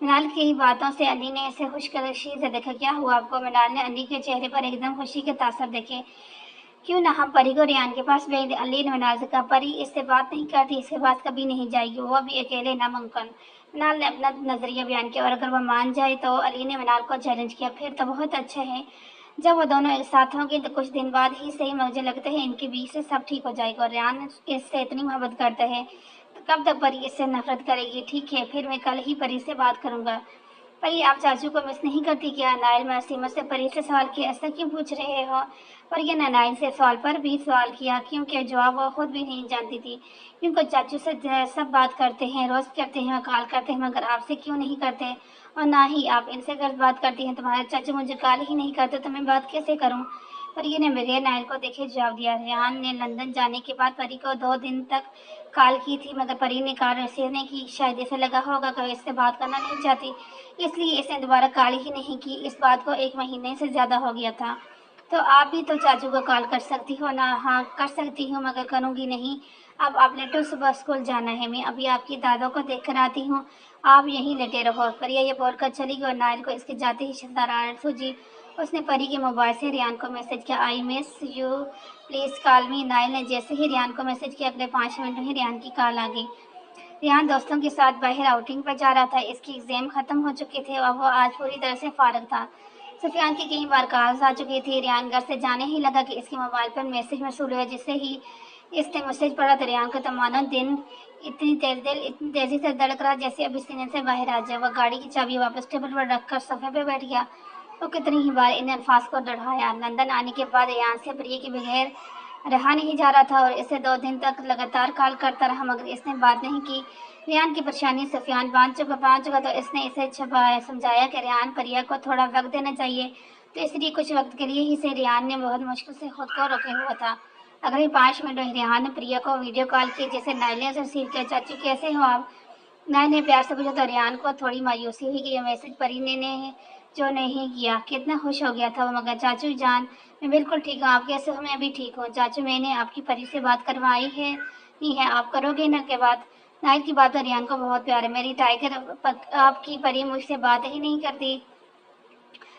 منال کی باتوں سے علی نے اسے خوشی سے دیکھا، کیا ہوا آپ کو؟ منال نے علی کے چہرے پر ایک دم خوشی کے تاثر دیکھے، کیوں نہ ہم پری کو ریحان کے پاس بھیج دیں؟ علی نے منال سے کہا، پری اس سے بات نہیں کرتی، اس کے پاس کبھی نہیں جائے گی، وہ بھی اکیلے ناممکن۔ منال نے اپنا نظریہ بیان کیا، اور اگر وہ مان جائے تو؟ علی نے منال کو چیلنج کیا، پھر تو بہت اچھا ہے، جب وہ دونوں ایک ساتھ ہوں گے تو کچھ دن بعد ہی صحیح مجھے لگتا ہے ان کے بیچ سے سب ٹھیک ہو جائے گا، اور ریحان اس سے اتنی محبت کرتا ہے تو کب تک پری اس سے نفرت کرے گی؟ ٹھیک ہے پھر میں کل ہی پری سے بات کروں گا۔ پری آپ چاچو کو مس نہیں کرتی کیا؟ نائل معصومیت سے پری سے سوال کیا، ایسا کیوں پوچھ رہے ہو؟ پری نے نائل سے سوال پر بھی سوال کیا، کیونکہ جواب وہ خود بھی نہیں جانتی تھی۔ کیونکہ چاچو سے سب بات کرتے ہیں، روز کرتے ہیں، کال کرتے ہیں، مگر آپ سے کیوں نہیں کرتے؟ اور نہ ہی آپ ان سے بات کرتی ہیں، تمہارے چاچو مجھے کال ہی نہیں کرتے تو میں بات کیسے کروں؟ پری نے بغیر نائل کو دیکھے جواب دیا۔ ریحان نے لندن جانے کے بعد پری کو 2 دن تک کال کی تھی، مگر پری نے کال ریسیو نہیں کی، شاید اسے لگا ہوگا کہ اس سے بات کرنا نہیں چاہتی، اس لیے اس نے دوبارہ کال ہی نہیں کی۔ اس بات کو 1 مہینے سے زیادہ ہو گیا تھا۔ तो आप भी तो चाचू को कॉल कर सकती हो ना। हाँ कर सकती हूँ मगर करूँगी नहीं। अब आप लेटो, सुबह स्कूल जाना है। मैं अभी आपकी दादों को देख कर आती हूँ, आप यहीं लेटे रहो। परिया ये बोलकर चली गई और नायल को इसके जाते ही शरारत सूझी। उसने परी के मोबाइल से रियान को मैसेज किया, I miss you please call me. Nayel ने जैसे ही रियान को मैसेज किया, अगले 5 मिनट में ही रियान की कॉल आ गई। रियान दोस्तों के साथ बाहर आउटिंग पर जा रहा था। इसके एग्जाम खत्म हो चुके थे और वो आज पूरी तरह से फारिग था। सुफियान की कई बार कॉल्स आ चुकी थी। रियान घर से जाने ही लगा कि इसके मोबाइल पर मैसेज मौसूल हुआ। जिससे ही इसने मैसेज पढ़ा तो रियान का तो मानो दिल इतनी तेजी से धड़क रहा जैसे अभी सीने से बाहर आ जाए। वह गाड़ी की चाबी वापस टेबल पर रखकर सोफे पे बैठ गया। वो कितनी ही बार इन अल्फाज को दोहराया। लंदन आने के बाद रियान से प्रिय के बगैर रहा नहीं जा रहा था और इसे 2 दिन तक लगातार कॉल करता रहा मगर इसने बात नहीं की। रियान की परेशानी सुफियान पहुंच चुका तो इसने इसे समझाया कि रियान परिया को थोड़ा वक्त देना चाहिए। तो इसलिए कुछ वक्त के लिए ही से रियान ने बहुत मुश्किल से खुद को रोके हुआ था। अगर ही 5 मिनट में रियान ने प्रिया को वीडियो कॉल की जैसे नायल ने उसे रिसीव किया। चाची कैसे हो आप? नायल ने प्यार से पूछा तो रियान को थोड़ी मायूसी हुई कि ये मैसेज परी ने जो नहीं किया। कितना खुश हो गया था वो। मगर चाचू जान मैं बिल्कुल ठीक हूँ, आप कैसे हो? मैं भी ठीक हूँ चाचू, मैंने आपकी परी से बात करवाई है नहीं है, आप करोगे ना के बात? नायल की बात रियान को बहुत प्यार है। मेरी टाइगर आपकी परी मुझसे बात ही नहीं करती।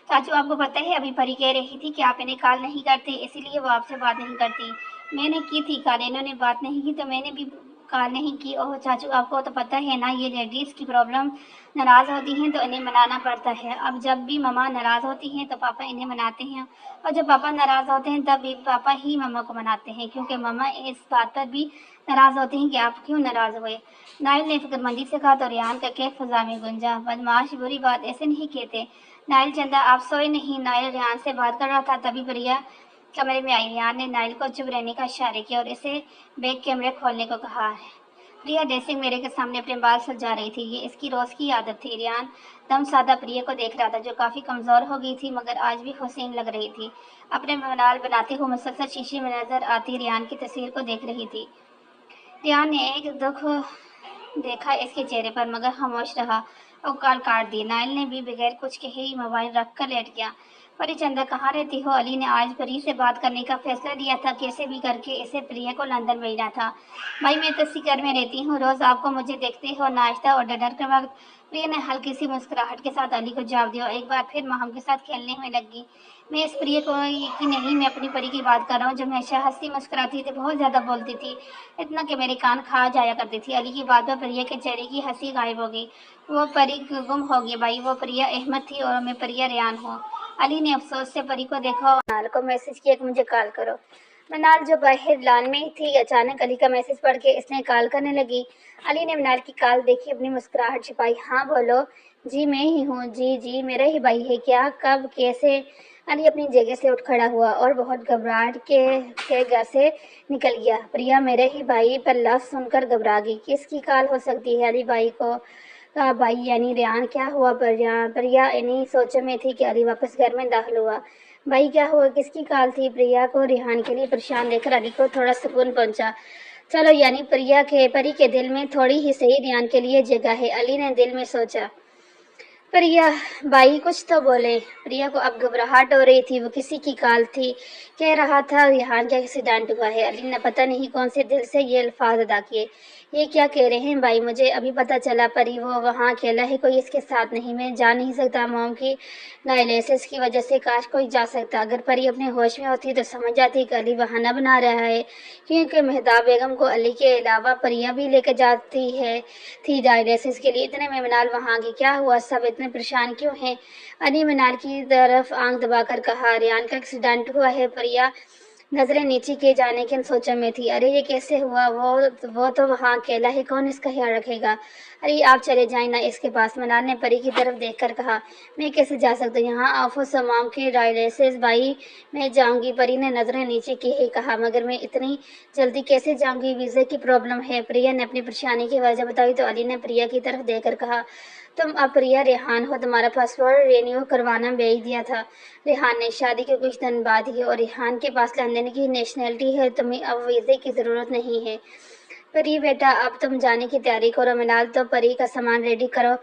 चाचू आपको पता है अभी परी कह रही थी कि आप इन्हें कॉल नहीं करते इसीलिए वो आपसे बात नहीं करती। मैंने की थी कॉल, इन्होंने बात नहीं की तो मैंने भी कॉल नहीं की। ओह चाचू आपको तो पता है ना ये लेडीज़ की प्रॉब्लम, नाराज़ होती हैं तो इन्हें मनाना पड़ता है। अब जब भी मम्मा नाराज़ होती हैं तो पापा इन्हें मनाते हैं और जब पापा नाराज़ होते हैं तब भी पापा ही मम्मा को मनाते हैं क्योंकि मम्मा इस बात पर भी नाराज़ होती हैं कि आप क्यों नाराज़ हुए। नायल ने फिक्रमंदी से कहा तो रियान का कैफ फजा में गुंजा। बदमाश बुरी बात ऐसे नहीं कहते। नायल चंदा आप सोए नहीं? नायल रियान से बात कर रहा था तभी प्रिया कमरे में आई। रियान ने नायल को चुप रहने का इशारे किया और इसे बैग कैमरे खोलने को कहा। प्रिया ड्रेसिंग मिरर के सामने अपने बाल सजा रही थी। ये इसकी रोज की आदत थी। रियान दम सादा प्रिया को देख रहा था जो काफ़ी कमज़ोर हो गई थी मगर आज भी हुसैन लग रही थी। अपने बनाल बनाते हुए मुसलसल शीशे में नजर आती रियान की तस्वीर को देख रही थी। रियान ने एक दुख देखा इसके चेहरे पर मगर खामोश रहा और कॉल काट दी। नायल ने भी बगैर कुछ कहे ही मोबाइल रख कर लेट गया। परी चंदा कहाँ रहती हो? अली ने आज परी से बात करने का फैसला लिया था। कैसे भी करके इसे प्रिया को लंदन भेजना था। भाई मैं तो सिकर में रहती हूँ, रोज़ आपको मुझे देखते हो नाश्ता और डिनर के वक्त। प्रिया ने हल्की सी मुस्कुराहट के साथ अली को जवाब दिया। एक बार फिर माहम के साथ खेलने में लगी। मैं इस प्रिया को की नहीं, मैं अपनी परी की बात कर रहा हूँ जो हमेशा हंसती मुस्कुराती थी, बहुत ज़्यादा बोलती थी, इतना कि मेरे कान खा जाया करती थी। अली की बात पर प्रिया के चेहरे की हंसी गायब हो गई। वो परी गुम हो गई भाई, वो प्रिया अहमद थी और मैं प्रिया रियान हूँ। अली ने अफसोस से परी को देखा और मनाल को मैसेज किया कि मुझे कॉल करो। मनाल जो बाहर लान में थी अचानक अली का मैसेज पढ़ के इसने कॉल करने लगी। अली ने मनाल की कॉल देखी, अपनी मुस्कुराहट छिपाई। हाँ बोलो। जी मैं ही हूँ। जी जी मेरा ही भाई है क्या? कब कैसे? अली अपनी जगह से उठ खड़ा हुआ और बहुत घबराहट के घर से निकल गया। प्रिया मेरे ही भाई पर लफ्ज़ सुनकर घबरा गई। किसकी कॉल हो सकती है? अली भाई को कहा भाई यानी रियान। क्या हुआ? प्रिया इन्हीं सोचों में थी कि अली वापस घर में दाखिल हुआ। भाई क्या हुआ? किसकी कॉल थी? प्रिया को रिहान के लिए परेशान देखकर अली को थोड़ा सुकून पहुंचा। चलो यानी परी के दिल में थोड़ी ही सही रियान के लिए जगह है, अली ने दिल में सोचा। प्रिया भाई कुछ तो बोले। प्रिया को अब घबराहट हो रही थी। वो किसी की कॉल थी, कह रहा था रिहान का एक्सीडेंट हुआ है। अली ने पता नहीं कौन से दिल से ये अल्फाज अदा किए। ये क्या कह रहे हैं भाई? मुझे अभी पता चला परी वो वहाँ अकेला है, कोई इसके साथ नहीं। मैं जा नहीं सकता, मॉम की डायलिसिस की वजह से काश कोई जा सकता। अगर परी अपने होश में होती तो समझ जाती कि अली बहाना बना रहा है क्योंकि मेहताब बेगम को अली के अलावा परिया भी लेकर जाती है थी डायलिसिस के लिए। इतने में मनाल वहाँ गई। क्या हुआ? सब इतने परेशान क्यों हैं? अली मनाल की तरफ आंख दबाकर कहा, रियान का एक्सीडेंट हुआ है। परिया नजरें नीचे किए जाने की सोचों में थी। अरे ये कैसे हुआ? वो तो वहाँ अकेला है, कौन इसका ख्याल रखेगा? अरे आप चले जाए ना इसके पास। मनाल ने परी की तरफ देखकर कहा। मैं कैसे जा सकता हूँ? यहाँ ऑफिस मॉम के डायलिसिस भाई मैं जाऊँगी। परी ने नजरें नीचे की ही कहा, मगर मैं इतनी जल्दी कैसे जाऊँगी? वीज़ा की प्रॉब्लम है। प्रिया ने अपनी परेशानी की वजह बताई तो अली ने प्रिया की तरफ देखकर कहा, तुम अब प्रिया रेहान हो, तुम्हारा पासपोर्ट रिन्यू करवाना भेज दिया था। रेहान ने शादी के कुछ दिन बाद ही, और रेहान के पास लंदन की नेशनलिटी है, तुम्हें अब वीज़े की ज़रूरत नहीं है। परी बेटा अब तुम जाने की तैयारी करो। मिलाल तो परी का सामान रेडी करो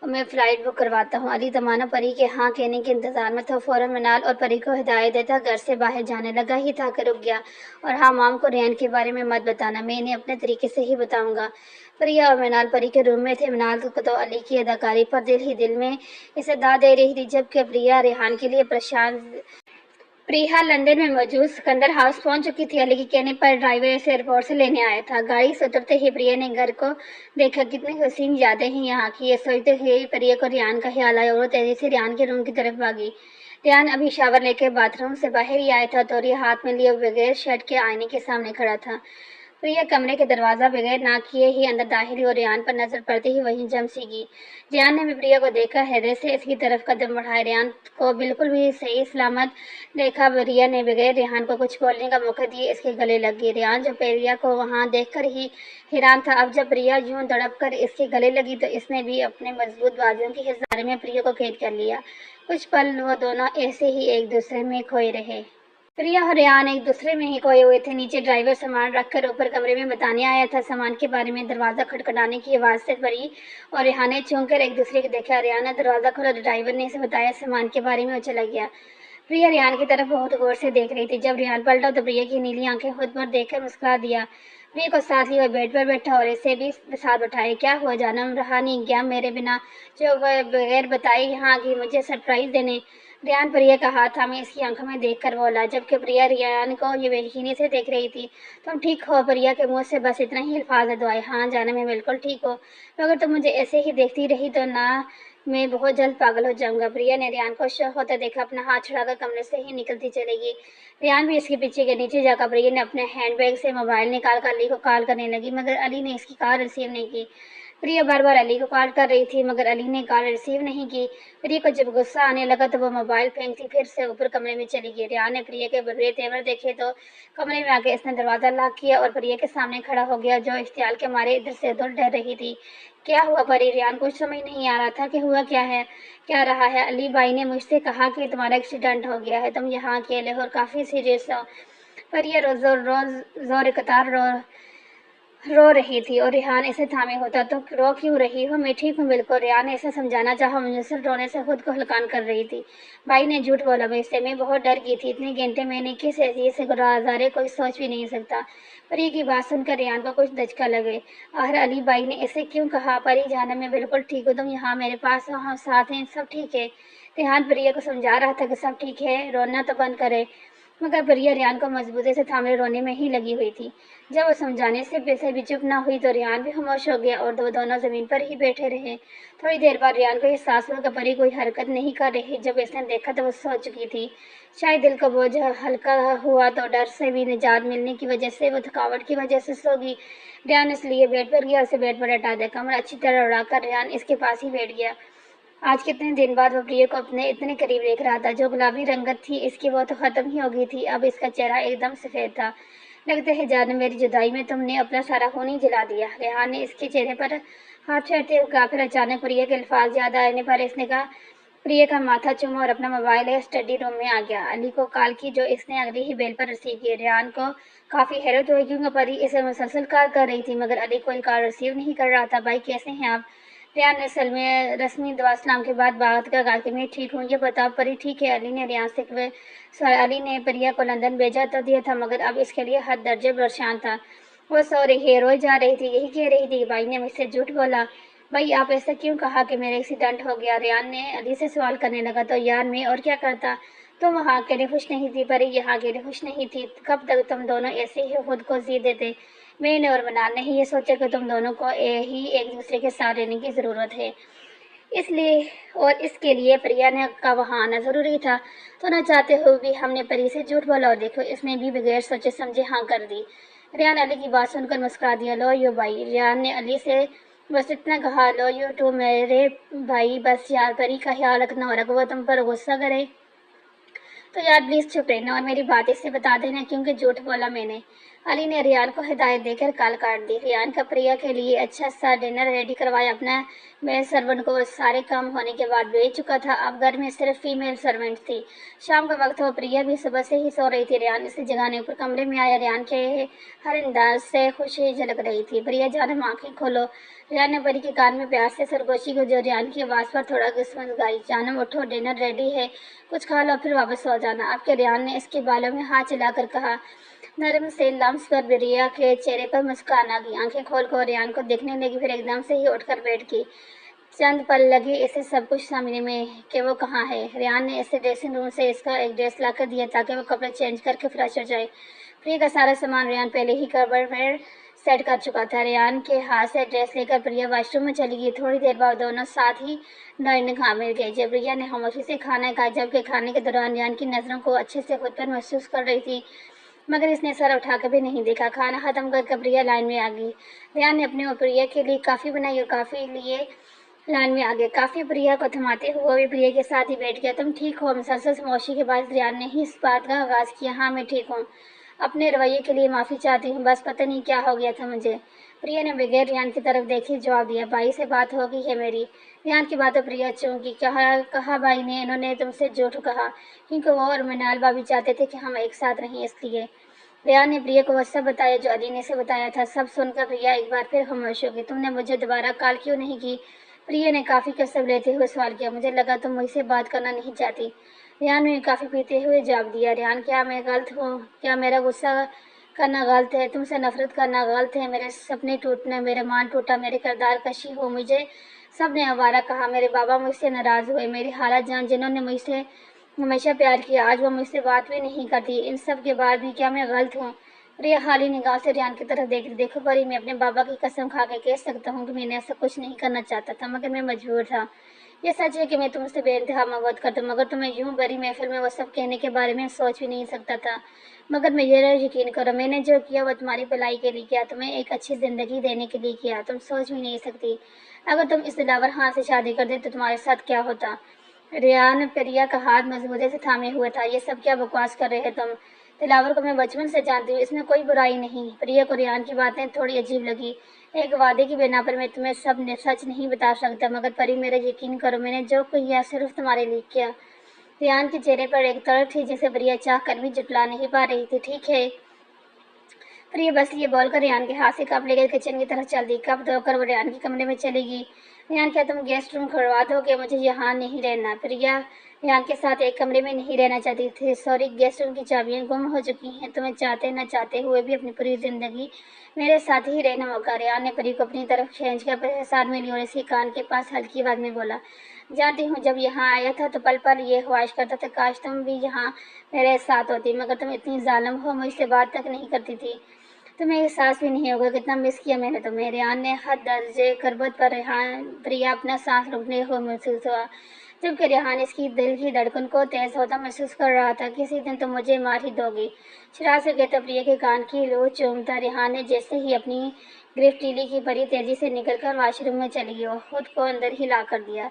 میں فلائٹ بک کرواتا ہوں۔ علی تمانا پری کے ہاں کہنے کے انتظار میں تھا، فوراً منال اور پری کو ہدایت دیتا گھر سے باہر جانے لگا ہی تھا کہ رک گیا۔ اور ہاں، مام کو ریان کے بارے میں مت بتانا، میں انہیں اپنے طریقے سے ہی بتاؤں گا۔ پریا اور منال پری کے روم میں تھے۔ منال کو تو علی کی اداکاری پر دل ہی دل میں اسے داد دے رہی تھی، جبکہ پریا ریحان کے لیے پریشان۔ پریہا لندن میں موجود سکندر ہاؤس پہنچ چکی تھی۔ علی کے کہنے پر ڈرائیور اسے ایئرپورٹ سے لینے آیا تھا۔ گاڑی سے اترتے ہی پریا نے گھر کو دیکھا، کتنی حسین یادیں ہیں یہاں کی، یہ سوچتے ہوئے پریا کو ریان کا خیال آیا اور وہ تیزی سے ریان کے روم کی طرف بھاگی۔ ریان ابھی شاور لے کے باتھ روم سے باہر ہی آیا تھا، تولیہ ہاتھ میں لیے بغیر شرٹ کے آئینے کے سامنے کھڑا تھا۔ پریا کمرے کے دروازہ بغیر ناک کیے ہی اندر داخل ہوئی اور ریان پر نظر پڑتے ہی وہیں جم سی گئی۔ ریان نے بھی پریا کو دیکھا، حیرت سے اس کی طرف قدم بڑھائے۔ ریان کو بالکل بھی صحیح سلامت دیکھا۔ پریا نے بغیر ریحان کو کچھ بولنے کا موقع دیے اس کے گلے لگ گئی۔ ریان جو پریا کو وہاں دیکھ کر ہی حیران تھا، اب جب پریا یوں تڑپ کر اس کے گلے لگی تو اس نے بھی اپنے مضبوط بازوؤں کی ہزارے میں پریا کو قید کر لیا۔ کچھ پل وہ دونوں ایسے ہی ایک دوسرے میں کھوئے رہے۔ پریا اور ریان ایک دوسرے میں ہی کھوئے ہوئے تھے۔ نیچے ڈرائیور سامان رکھ کر اوپر کمرے میں بتانے آیا تھا سامان کے بارے میں۔ دروازہ کھٹکھٹانے کی آواز سے پری اور ریحان نے چونک کر ایک دوسرے کو دیکھا۔ ریان نے دروازہ کھولا، ڈرائیور نے اسے بتایا سامان کے بارے میں، وہ چلا گیا۔ پریا ریان کی طرف بہت غور سے دیکھ رہی تھی۔ جب ریان پلٹا تو پریا کی نیلی آنکھیں خود پر دیکھ کر مسکرا دیا۔ پریا کو ساتھ لیے وہ بیڈ پر بیٹھا اور اسے بھی ساتھ بٹھائے۔ کیا ہوا جانم، رہا نہیں گیا میرے بنا جو بغیر بتائے یہاں آ گئی مجھے سرپرائز دینے؟ ریان پریا کا ہاتھ تھامے اس کی آنکھوں میں دیکھ کر بولا، جبکہ پریا ریان کو یہ بےیقینی سے دیکھ رہی تھی۔ تم ٹھیک ہو؟ پریا کے منہ سے بس اتنا ہی الفاظ ادا ہوئے۔ ہاں جانم، میں بالکل ٹھیک ہوں، مگر تم مجھے ایسے ہی دیکھتی رہی تو نہ میں بہت جلد پاگل ہو جاؤں گا۔ پریا نے ریان کو شوق ہوتا دیکھا، اپنا ہاتھ چھڑا کر کمرے سے ہی نکلتی چلے گئی۔ ریان بھی اس کے پیچھے کے نیچے جا کر پریا نے اپنے ہینڈ بیگ سے موبائل نکال کر علی کو کال کرنے لگی، مگر علی نے اس کی کال ریسیو نہیں کی۔ پریا بار بار علی کو کال کر رہی تھی مگر علی نے کال ریسیو نہیں کی۔ پریا کو جب غصہ آنے لگا تو وہ موبائل پھینکتی پھر سے اوپر کمرے میں چلی گئی۔ ریان نے پریا کے برے تیور دیکھے تو کمرے میں آ کے اس نے دروازہ لاک کیا اور پریا کے سامنے کھڑا ہو گیا، جو اشتعال کے مارے ادھر سے ادھر ڈر رہی تھی۔ کیا ہوا پری؟ ریان کچھ سمجھ نہیں آ رہا تھا کہ ہوا کیا رہا ہے۔ علی بھائی نے مجھ سے کہا کہ تمہارا ایکسیڈنٹ ہو گیا ہے، تم یہاں اکیلے ہو اور کافی سیریس ہو۔ پریا زور قطار رو رہی تھی اور ریحان اسے تھامے ہوتا۔ تو رو کیوں رہی ہو؟ میں ٹھیک ہوں بالکل، ریان نے اسے سمجھانا چاہا، منحصر رونے سے خود کو ہلکان کر رہی تھی۔ بھائی نے جھوٹ بولا مجھ سے، میں بہت ڈر گئی تھی، اتنے گھنٹے میں نے کس حیثیت سے گزارے کوئی سوچ بھی نہیں سکتا۔ پری کی بات سن کر ریان کو کچھ دھچکا لگے۔ آخر علی بھائی نے اسے کیوں کہا؟ پری جانم، میں بالکل ٹھیک ہوں، تم یہاں میرے پاس ہو، ہم ساتھ ہیں، سب ٹھیک ہے۔ ریحان پریا کو سمجھا رہا تھا کہ سب ٹھیک ہے، رونا تو بند کرے، مگر پریا ریان کو مضبوطی سے تھامے رونے میں ہی لگی ہوئی تھی۔ جب وہ سمجھانے سے بھی چپ نہ ہوئی تو ریان بھی خاموش ہو گیا اور دونوں زمین پر ہی بیٹھے رہے۔ تھوڑی دیر بعد ریان کو احساس ہوا کہ پری کوئی حرکت نہیں کر رہی۔ جب اس نے دیکھا تو وہ سو چکی تھی۔ شاید دل کا بوجھ ہلکا ہوا تو ڈر سے بھی نجات ملنے کی وجہ سے وہ تھکاوٹ کی وجہ سے سو گئی۔ ریان اس لیے بیڈ پر گیا، اسے بیڈ پر لٹا دیا، کمر اچھی طرح اڑا کر ریان اس کے پاس ہی بیٹھ گیا۔ آج کتنے دن بعد وہ پریا کو اپنے اتنے قریب دیکھ رہا تھا۔ جو گلابی رنگت تھی اس کی وہ تو ختم ہی ہو گئی تھی، اب اس کا چہرہ ایک دم سفید تھا۔ لگتا ہے جانم، میری جدائی میں تم نے اپنا سارا خون ہی جلا دیا۔ ریحان نے اس کے چہرے پر ہاتھ پھیرتے ہوئے کہا، پھر اچانک پریا کے الفاظ یاد آنے پر اس نے کہا پریا کا ماتھا چوما اور اپنا موبائل لے اسٹڈی روم میں آ گیا۔ علی کو کال کی جو اس نے اگلی ہی بیل پر ریسیو کی۔ ریحان کو کافی حیرت ہوئی کیونکہ پری اسے مسلسل کال کر رہی تھی مگر علی کوئی کال ریسیو نہیں کر رہا تھا۔ بھائی کیسے ہیں آپ؟ ریحان نے رسمی دعا سلام کے بعد بات کا کہا کہ میں ٹھیک ہوں، یہ بتاؤ پری ٹھیک ہے؟ علی نے ریحان سے سوال، علی نے پریا کو لندن بھیجا تو دیا تھا مگر اب اس کے لیے حد درجے پریشان تھا۔ وہ سو رہی ہے، روئی جا رہی تھی، یہی کہہ رہی تھی کہ بھائی نے مجھ سے جھوٹ بولا۔ بھائی آپ ایسا کیوں کہا کہ میرا ایکسیڈنٹ ہو گیا؟ ریحان نے علی سے سوال کرنے لگا، تو یار میں اور کیا کرتا؟ تم وہاں اکیلے خوش نہیں تھی پری؟ یہاں اکیلے خوش نہیں تھی، کب تک تم دونوں ایسے ہی خود کو جی دیتے؟ میں نے اور منال نے ہی یہ سوچا کہ تم دونوں کو ہی ایک دوسرے کے ساتھ رہنے کی ضرورت ہے، اس لیے اور اس کے لیے پریا نے کا وہاں آنا ضروری تھا، تو نہ چاہتے ہوئے بھی ہم نے پری سے جھوٹ بولا اور دیکھو اس نے بھی بغیر سوچے سمجھے ہاں کر دی۔ ریحان علی کی بات سن کر مسکرا دیا، لو یو بھائی۔ ریحان نے علی سے بس اتنا کہا، لو یو ٹو میرے بھائی، بس یار پری کا خیال رکھنا اور اگر وہ تم پر غصہ کرے تو یار پلیز چپ رہنا اور میری بات اس سے بتا دینا کیونکہ جھوٹ بولا میں نے۔ अली ने रियान को हिदायत देकर कॉल काट दी। रियान का प्रिया के लिए अच्छा सा डिनर रेडी करवाया। अपना मेल सर्वेंट को सारे काम होने के बाद भेज चुका था। अब घर में सिर्फ फीमेल सर्वेंट थी। शाम का वक्त हो, प्रिया भी सुबह से ही सो रही थी। रियान इसे जगाने ऊपर कमरे में आया। रियान के हर अंदाज से खुशी झलक रही थी। प्रिया जानम आंखें खोलो। रियान ने परी के कान में प्यार से सरगोशी को जो रियान की आवाज पर थोड़ा किस्मत गाई। जानम उठो, डिनर रेडी है, कुछ खा लो फिर वापस सो जाना। अब के रियान ने इसके बालों में हाथ चलाकर कहा। नरम से लम्स पर प्रिया के चेहरे पर मुस्कान आ गई। आंखें खोलकर रियान को देखने लगी, फिर एकदम से ही उठकर बैठ गई। चंद पल लगे इसे सब कुछ समझने में कि वो कहाँ है। रियान ने इसे ड्रेसिंग रूम से इसका एक ड्रेस लाकर दिया ताकि वो कपड़े चेंज करके फ्रेश हो जाए। प्रिया का सारा सामान रियान पहले ही कबर्ड में सेट कर चुका था। रियान के हाथ से ड्रेस लेकर प्रिया वॉशरूम में चली गई। थोड़ी देर बाद दोनों साथ ही डाइनिंग हॉल में गए। जब प्रिया ने खामोशी से खाना खाया, जबकि खाने के दौरान रियान की नज़रों को अच्छे से खुद पर महसूस कर रही थी, मगर इसने सर उठाकर भी नहीं देखा। खाना खत्म कर प्रिया लाइन में आ गई। रियान ने अपने और प्रिया के लिए काफ़ी बनाई और काफ़ी लिए लाइन में आ गए। काफ़ी प्रिया को थमाते हुए भी प्रिया के साथ ही बैठ गया। तुम ठीक हो? मुसलसल खामोशी के बाद रियान ने ही इस बात का आगाज़ किया। हाँ, मैं ठीक हूँ। अपने रवैये के लिए माफ़ी चाहती हूँ, बस पता नहीं क्या हो गया था मुझे। प्रिया ने बगैर रियान की तरफ देखे जवाब दिया। भाई से बात हो गई है मेरी। रियान की बातों प्रिया चौंकी। कहा भाई ने? इन्होंने तुमसे झूठ कहा? क्योंकि वो और मनाल भाभी चाहते थे कि हम एक साथ रहें, इसलिए। रियान ने प्रिया को वह सब बताया जो अली ने से बताया था। सब सुनकर प्रिया एक बार फिर खामोश हो गई। तुमने मुझे दोबारा कॉल क्यों नहीं की? प्रिया ने काफ़ी कसम लेते हुए सवाल किया। मुझे लगा तुम मुझसे बात करना नहीं चाहती। रियान ने काफ़ी पीते हुए जवाब दिया। रियान, क्या मैं गलत हूँ? क्या मेरा गुस्सा करना गलत है? तुमसे नफरत करना गलत है? मेरे सपने टूटने, मेरा मान टूटा, मेरे किरदार कशी हो, मुझे सब ने आवारा कहा। मेरे बाबा मुझसे नाराज़ हुए। मेरी हालत जान, जिन्होंने मुझसे हमेशा प्यार किया, आज वो मुझसे बात भी नहीं करती। इन सब के बाद भी क्या मैं गलत हूँ? प्रिया खाली निगाह से रियान की तरफ देख रही। देखो परी, मैं अपने बाबा की कसम खा के कह सकता हूँ कि मैंने ऐसा कुछ नहीं करना चाहता था, मगर मैं मजबूर था। ये सच है कि मैं तुमसे बेइंतहा मोहब्बत करता हूँ, मगर तुम्हें यूं बड़ी महफिल में वो सब कहने के बारे में सोच भी नहीं सकता था। मगर मेरा यकीन करो, मैंने जो किया वो तुम्हारी भलाई के लिए किया, तुम्हें एक अच्छी जिंदगी देने के लिए किया। तुम सोच भी नहीं सकती, अगर तुम इस दिलावर हाथ से शादी कर दे तो तुम्हारे साथ क्या होता। रियान प्रिया का हाथ मजबूती से थामे हुए था। ये सब क्या बकवास कर रहे हैं तुम? दिलावर को मैं बचपन से जानती हूँ, इसमें कोई बुराई नहीं। प्रिया को रियान की बातें थोड़ी अजीब लगी। एक वादे की बिना पर मैं तुम्हें सब सच नहीं बता सकता, मगर परी मेरा यकीन करो, मैंने जो किया सिर्फ तुम्हारे लिए किया। रियान के चेहरे पर एक तड़प थी जिसे प्रिया चाह कर भी जुटला नहीं पा रही थी। ठीक है। प्रिया बस ये बोलकर रियान के हाथ से कप लेकर किचन की तरफ चल दी। कप धोकर वो रियान के कमरे में चली गई। रियान, क्या तुम गेस्ट रूम खुलवा दोगे? मुझे यहाँ नहीं रहना। प्रिया रियान के साथ एक कमरे में नहीं रहना चाहती थी। सॉरी, गेस्ट रूम की चाबियाँ गुम हो चुकी हैं। तुम्हें चाहते न चाहते हुए भी अपनी पूरी जिंदगी मेरे साथ ही रहना होगा। रियान ने परी को अपनी तरफ खींच कर साथ में ली और इसके कान के पास हल्की आवाज में बोला। जानती हूँ, जब यहाँ आया था तो पल पल ये ख्वाहिश करता था काश तुम भी यहाँ मेरे साथ होती, मगर तुम इतनी जालिम हो, मुझसे बात तक नहीं करती थी। तुम्हें एहसास भी नहीं होगा कितना मिस किया मैंने तुम्हें। रियान ने हद दर्जे करबत पर रिहान प्रिया अपना सांस रुकने हो महसूस हुआ, जबकि रिहान इसकी दिल की धड़कन को तेज होता महसूस कर रहा था। किसी दिन तुम मुझे मार ही दोगी। शराब से कहता प्रिया के कान की लो चूमता रिहान ने जैसे ही अपनी गिरफ्त टीली की परी तेजी से निकलकर वॉशरूम में चली गई और खुद को अंदर ही ला कर दिया।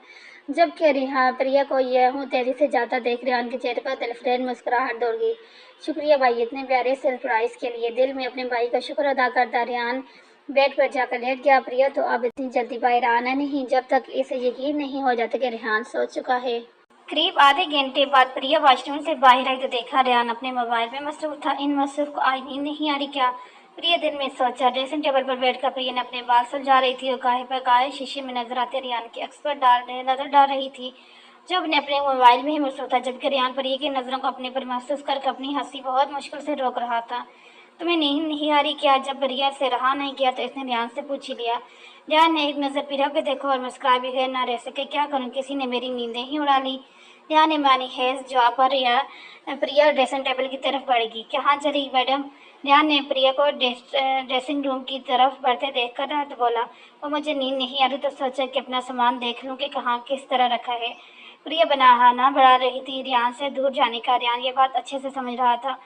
जबकि प्रिया को यह तेजी से जाता देख रिहान के चेहरे पर दिलफरेज मुस्कुराहट दौड़ गई। शुक्रिया भाई, इतने प्यारे सरप्राइज के लिए। दिल में अपने भाई का शुक्र अदा करता रियान बेड पर जाकर लेट गया। प्रिया तो अब इतनी जल्दी बाहर आना नहीं जब तक इसे यकीन नहीं हो जाता कि रिहान सो चुका है। करीब आधे घंटे बाद प्रिया वॉशरूम से बाहर आई तो देखा रियान अपने मोबाइल में मसरूफ था। इन मसरूफ को आज नींद नहीं आ रही क्या? प्रिया दिल में सोचा। ड्रेसिंग टेबल पर बैठकर प्रिया ने अपने बाल सुलझा रही थी और गाहे पर गाहे शीशे में नजर आते रियान की अक्स पर नजर डाल रही थी, जो अपने मोबाइल में ही मसरूफ था। जबकि रियान प्रिया की नजरों को अपने पर महसूस करके अपनी हंसी बहुत मुश्किल से रोक रहा था। तुम्हें नींद नहीं आ रही क्या? जब प्रिया से रहा नहीं किया तो इसने रियान से पूछ ही लिया। रियान ने एक नजर प्रिया को देखा और मुस्कुरा भी गए। ना रह सके, क्या करूं, किसी ने मेरी नींदें ही उड़ा ली। रिया ने मानी है जवाब पर प्रिया ड्रेसिंग टेबल की तरफ बढ़ेगी। कहाँ चली मैडम? रिया ने प्रिया को ड्रेसिंग रूम की तरफ बढ़ते देखकर तो बोला। वो मुझे नींद नहीं आ रही तो सोचा कि अपना सामान देख लूँ कि कहाँ किस तरह रखा है। प्रिया बहाना बढ़ा रही थी रियान से दूर जाने का। रियान ये बात अच्छे से समझ रहा था।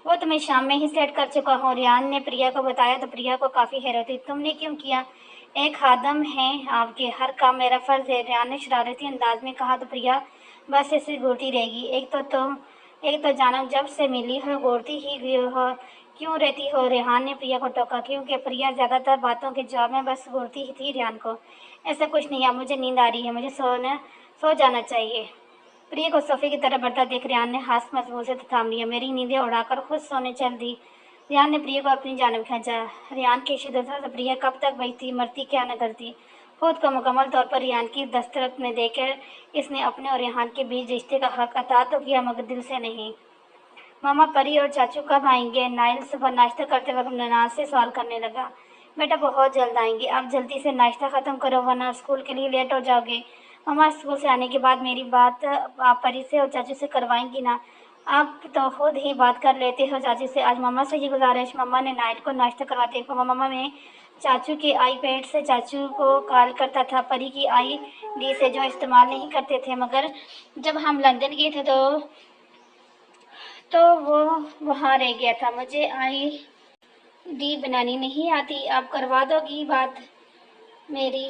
वो तुम्हें शाम में ही सेट कर चुका हूँ। रियान ने प्रिया को बताया तो प्रिया को काफ़ी हैरत हुई। तुमने क्यों किया? एक खादम है आपके, हर काम मेरा फर्ज है। रियान ने शरारती अंदाज में कहा तो प्रिया बस ऐसे घूरती रहेगी। एक तो जानम जब से मिली हो घूरती ही हो क्यों रहती हो? रेहान ने प्रिया को टोका, क्योंकि प्रिया ज्यादातर बातों के जवाब में बस बोलती ही थी रेहान को, ऐसा कुछ नहीं है, मुझे नींद आ रही है, मुझे सो जाना चाहिए। प्रिया को सोफे की तरफ बढ़ता देख रेहान ने हाथ मजबूत से थाम लिया। मेरी नींदें उड़ाकर खुद सोने चल दी। रेहान ने प्रिया को अपनी जानब खींचा। रेहान की शिद्दत से प्रिया कब तक बचती, मरती क्या न करती। खुद को मुकम्मल तौर पर रेहान की दस्तरत में देकर इसने अपने और रेहान के बीच रिश्ते का हक अता तो किया, मगर दिल से नहीं। मामा, परी और चाचू कब आएंगे? नाइल सुबह नाश्ता करते वक्त ननाज से सवाल करने लगा। बेटा बहुत जल्द आएंगे, आप जल्दी से नाश्ता ख़त्म करो वरना स्कूल के लिए लेट हो जाओगे। मामा, स्कूल से आने के बाद मेरी बात आप परी से और चाचू से करवाएंगी ना? आप तो खुद ही बात कर लेते हो चाचू से। आज मामा से ये गुजारिश। मामा ने नाइल को नाश्ता करवाते हुए मामा में चाचू के आईपैड से चाचू को कॉल करता था, परी की आईडी से, जो इस्तेमाल नहीं करते थे, मगर जब हम लंदन गए थे तो वो वहाँ रह गया था। मुझे आईडी बनानी नहीं आती, आप करवा दोगी बात मेरी?